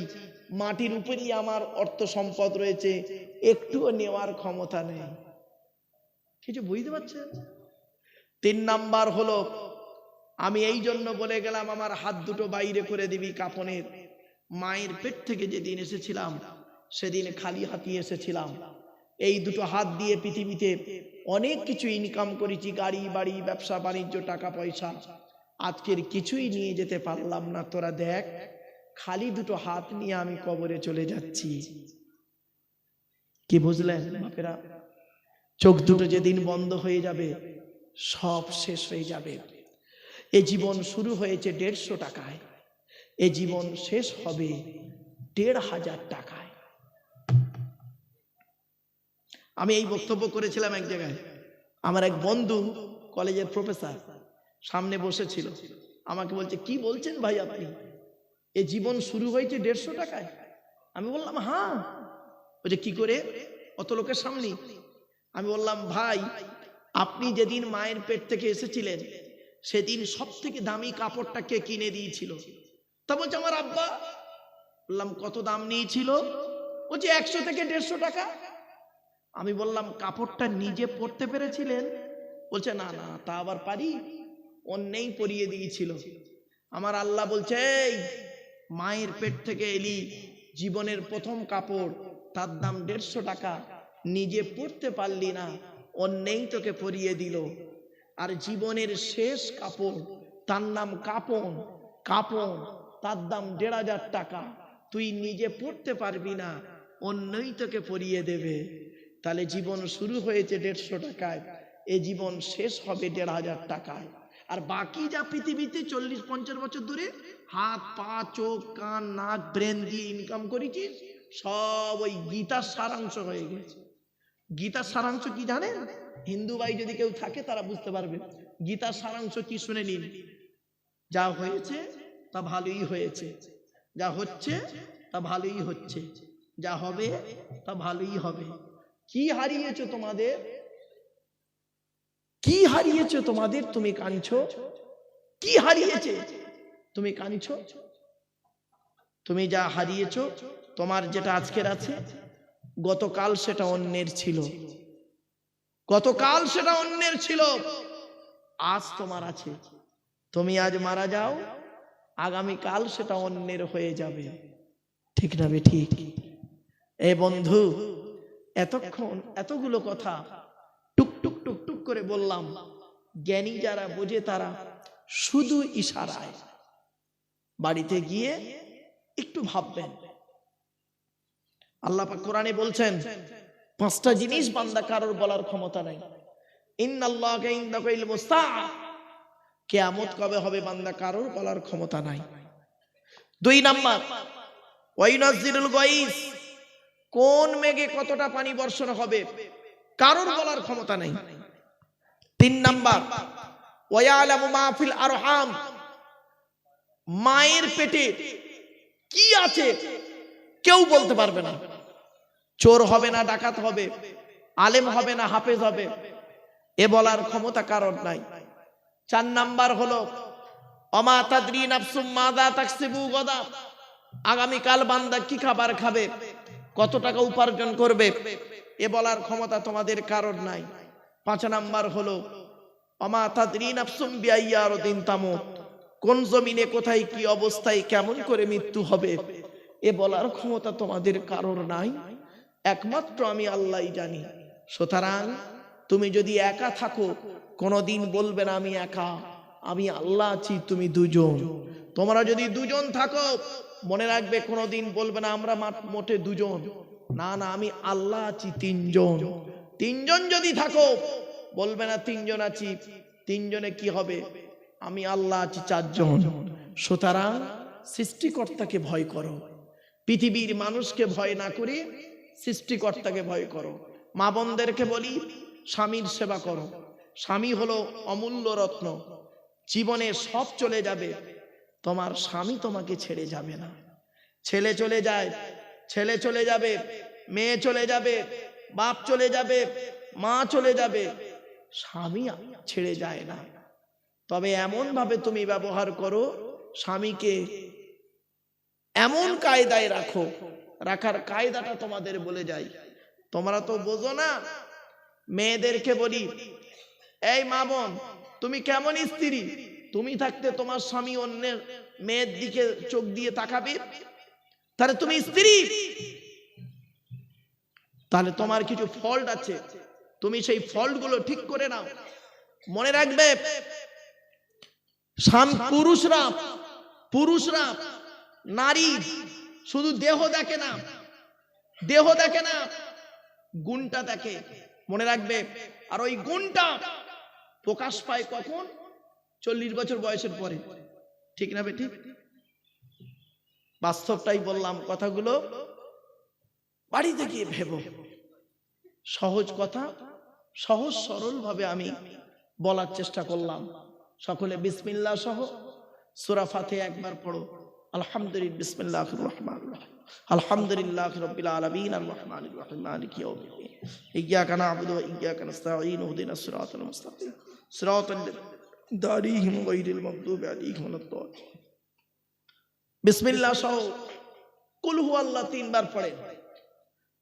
মাটির উপরেই আমার অর্থ সম্পদ রয়েছে, একটুও নেওয়ার ক্ষমতা নেই। কিছু বুঝতে পারছেন? 3 নাম্বার হলো, আমি এই জন্য বলে গেলাম আমার হাত দুটো বাইরে করে দিবি কাফনের। মায়ের পেট থেকে যেদিন এসেছিলাম সেদিন খালি হাতি এসেছিলাম। এই দুটো হাত দিয়ে পৃথিবীতে অনেক কিছু ইনকাম করেছি, গাড়ি বাড়ি, ব্যবসা বাণিজ্য, টাকা পয়সা। আজকের কিছুই নিয়ে যেতে পারলাম না। তোরা দেখ, খালি দুটো হাত নিয়ে আমি কবরে চলে যাচ্ছি। কি বুঝলেন বাপেরা? চোখ দুটো যেদিন বন্ধ হয়ে যাবে সব শেষ হয়ে যাবে। এ জীবন শুরু হয়েছে 150 টাকায়, এ জীবন শেষ হবে 1500 টাকায়। আমি এই বক্তব্য করেছিলাম এক জায়গায়। আমার এক বন্ধু কলেজের প্রফেসর সামনে বসেছিল, আমাকে বলছে, কি বলছেন ভাই আপনি, এ জীবন শুরু হয়েছে 150 টাকায়? আমি বললাম হ্যাঁ। বলছে কি করে অত লোকের সামনে? আমি বললাম ভাই, আপনি যেদিন মায়ের পেট থেকে এসেছিলেন সেদিন সব থেকে দামি কাপড়টা কে কিনে দিয়েছিল? তা বলছে আমার আব্বা। বললাম কত দাম নিয়েছিল? বলছে 100 থেকে 150 টাকা। আমি বললাম কাপড়টা নিজে পরতে পেরেছিলেন? বলছে না না, তা আবার পারি, অন্যেই পরিয়ে দিয়েছিল। আমার আল্লাহ বলছে, এই মায়ের পেট থেকে এলি, জীবনের প্রথম কাপড়, তার দাম 150 টাকা, নিজে পরতে পারলি না, অন্যেই তোকে পরিয়ে দিল। আর জীবনের শেষ কাপড়, তার নাম কাপন, তার দাম 1500 টাকা, তুই নিজে পড়তে পারবি না, অন্যই তোকে পরিয়ে দেবে। তাহলে জীবন শুরু হয়েছে 150 টাকায়, এ জীবন শেষ হবে 1500 টাকায়। আর বাকি যা পৃথিবীতে 40-50 বছর ধরে হাত পা চোখ কান নাক ব্রেন দিয়ে ইনকাম করেছিস, সব ওই গীতার সারাংশ হয়ে গেছে। গীতার সারাংশ কি জানেন? হিন্দু ভাই যদি কেউ থাকে তারা বুঝতে পারবে। গীতার সারাংশ কি শুনে নিন। যা হয়েছে তা ভালোই হয়েছে, যা হচ্ছে তা ভালোই হচ্ছে, যা হবে তা ভালোই হবে। কি হারিয়েছো তোমাদের? কি হারিয়েছো তোমাদের? তুমি কাঁদছো? কি হারিয়েছে তুমি কাঁদছো? তুমি যা হারিয়েছো, তোমার যেটা আজকের আছে, গতকাল সেটা অন্যের ছিল। গতকাল সেটা অন্যের ছিল, আজ তোমার আছে। তুমি আজ মারা যাও, আগামীকাল সেটা অন্যের হয়ে যাবে। ঠিক না বে ঠিক? এ বন্ধু, এতক্ষণ এতগুলো কথা টুক টুক টুক টুক করে বললাম। জ্ঞানী যারা বোঝে তারা শুধু ইশারায়, বাড়িতে গিয়ে একটু ভাববেন। আল্লাহ পাক কোরআনে বলছেন, পাঁচটা জিনিস বান্দা কারোর বলার ক্ষমতা নাই। ইন্নাল্লাহা ইনদাহু ইলমুস সাআ, কিয়ামত কবে হবে বান্দা কারোর বলার ক্ষমতা নাই। 2 নাম্বার, ওয়াইনাজ্জিলুল গায়স, কোন মেঘে কতটা পানি বর্ষণ হবে কারোর বলার ক্ষমতা নাই। 3 নাম্বার, ওয়ায়ালামু মা ফিল আরহাম, মায়ের পেটে কি আছে কেউ বলতে পারবে না। চোর হবে না ডাকাত হবে, আলেম হবে না হাফেজ হবে, এ বলার ক্ষমতা কারোর নাই। 4 নাম্বার হলো ওমা তাদরি নাফসুম মাযা তাকসিবু গাদা, আগামীকাল বান্দা কি খাবার খাবে, কত টাকা উপার্জন করবে, এ বলার ক্ষমতা তোমাদের কারোর নাই। 5 নাম্বার হলো ওমা তাদরি নাফসুম বিআইয়ি আরদিন তামুত, কোন জমিনে কোথায় কি অবস্থায় কেমন করে মৃত্যু হবে, এ বলার ক্ষমতা তোমাদের কারোর নাই, একমাত্র আমি আল্লাহই জানি। সুতরাং তুমি যদি একা থাকো, কোনদিন বলবে না আমি একা, আমি আল্লাহ আছি, তুমি দুজন। তোমরা যদি দুজন থাকো, মনে রাখবে কোনদিন বলবে না আমরা মোটে দুজন, না না আমি আল্লাহ আছি তিনজন। তিনজন যদি থাকো, বলবে না তিনজন আছি, তিনজনে কি হবে, আমি আল্লাহ আছি চারজন। সুতরাং সৃষ্টিকর্তাকে ভয় করো, পৃথিবীর মানুষকে ভয় না করে সৃষ্টিকর্তাকে ভয় করো। মা বোনদেরকে বলি, স্বামীর সেবা করো। স্বামী হলো অমূল্য রত্ন, জীবনে সব চলে যাবে, তোমার স্বামী তোমাকে ছেড়ে যাবে না। ছেলে চলে যায়, ছেলে চলে যাবে, মেয়ে চলে যাবে, বাপ চলে যাবে, মা চলে যাবে, স্বামী ছেড়ে যায় না। তবে এমন ভাবে তুমি ব্যবহার করো, স্বামীকে এমন কায়দায় রাখো, রাখার কায়দাটা তোমাদের বলে যাই। তোমরা তো বোঝো না। মেয়েদেরকে বলি, এই মা বোন, তুমি কেমন স্ত্রী? তুমি থাকতে তোমার স্বামী অন্যের মেয়ের দিকে চোখ দিয়ে তাকাবে, তাহলে তুমি স্ত্রী? তাহলে তোমার কিছু ফল্ট আছে, তুমি সেই ফল্ট গুলো ঠিক করে নাও। মনে রাখবে, পুরুষরা নারী শুধু দেহ দেখে না, দেহ দেখে না, গুণটা দেখে। মনে রাখবে, আর ওই গুণটা প্রকাশ পায় কখন? 40 বছর বয়সের পরে। ঠিক না বেটি? বাস্তবটাই বললাম, কথাগুলো বাড়িতে গিয়ে ভেবো। সহজ কথা, সহজ সরল ভাবে আমি বলার চেষ্টা করলাম। সকলে বিসমিল্লাহ সহ সূরা ফাতিহা একবার পড়ো। আলহামদুলিল্লাহ, বিসমিল্লাহির রহমানির রহিম, আলহামদুলিল্লাহি রাব্বিল আলামিন, আর রহমানির রহিম, মালিকি ইয়াউমিদ্দিন, ইয়্যাকা না'বুদু ওয়া ইয়্যাকা নাস্তাঈন, ইহদিনাস সিরাতাল মুস্তাকিম, সিরাতাল লাযীনা গায়রিল মাগদুবি আলাইহিম ওয়ালাদ-দাল্লিন। বিসমিল্লাহ সহ কুল হুয়াল্লাহ 3 বার পড়ে।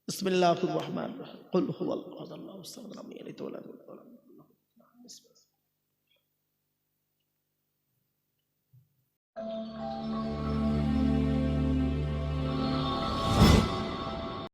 বিসমিল্লাহির রহমানির রহিম, কুল হুয়াল্লাহু আহাদ, আল্লাহুস সামাদ, লাম ইয়ালিদ ওয়া লাম ইউলাদ ওয়া লাম ইয়াকুল লাহু কুফুওয়ান আহাদ।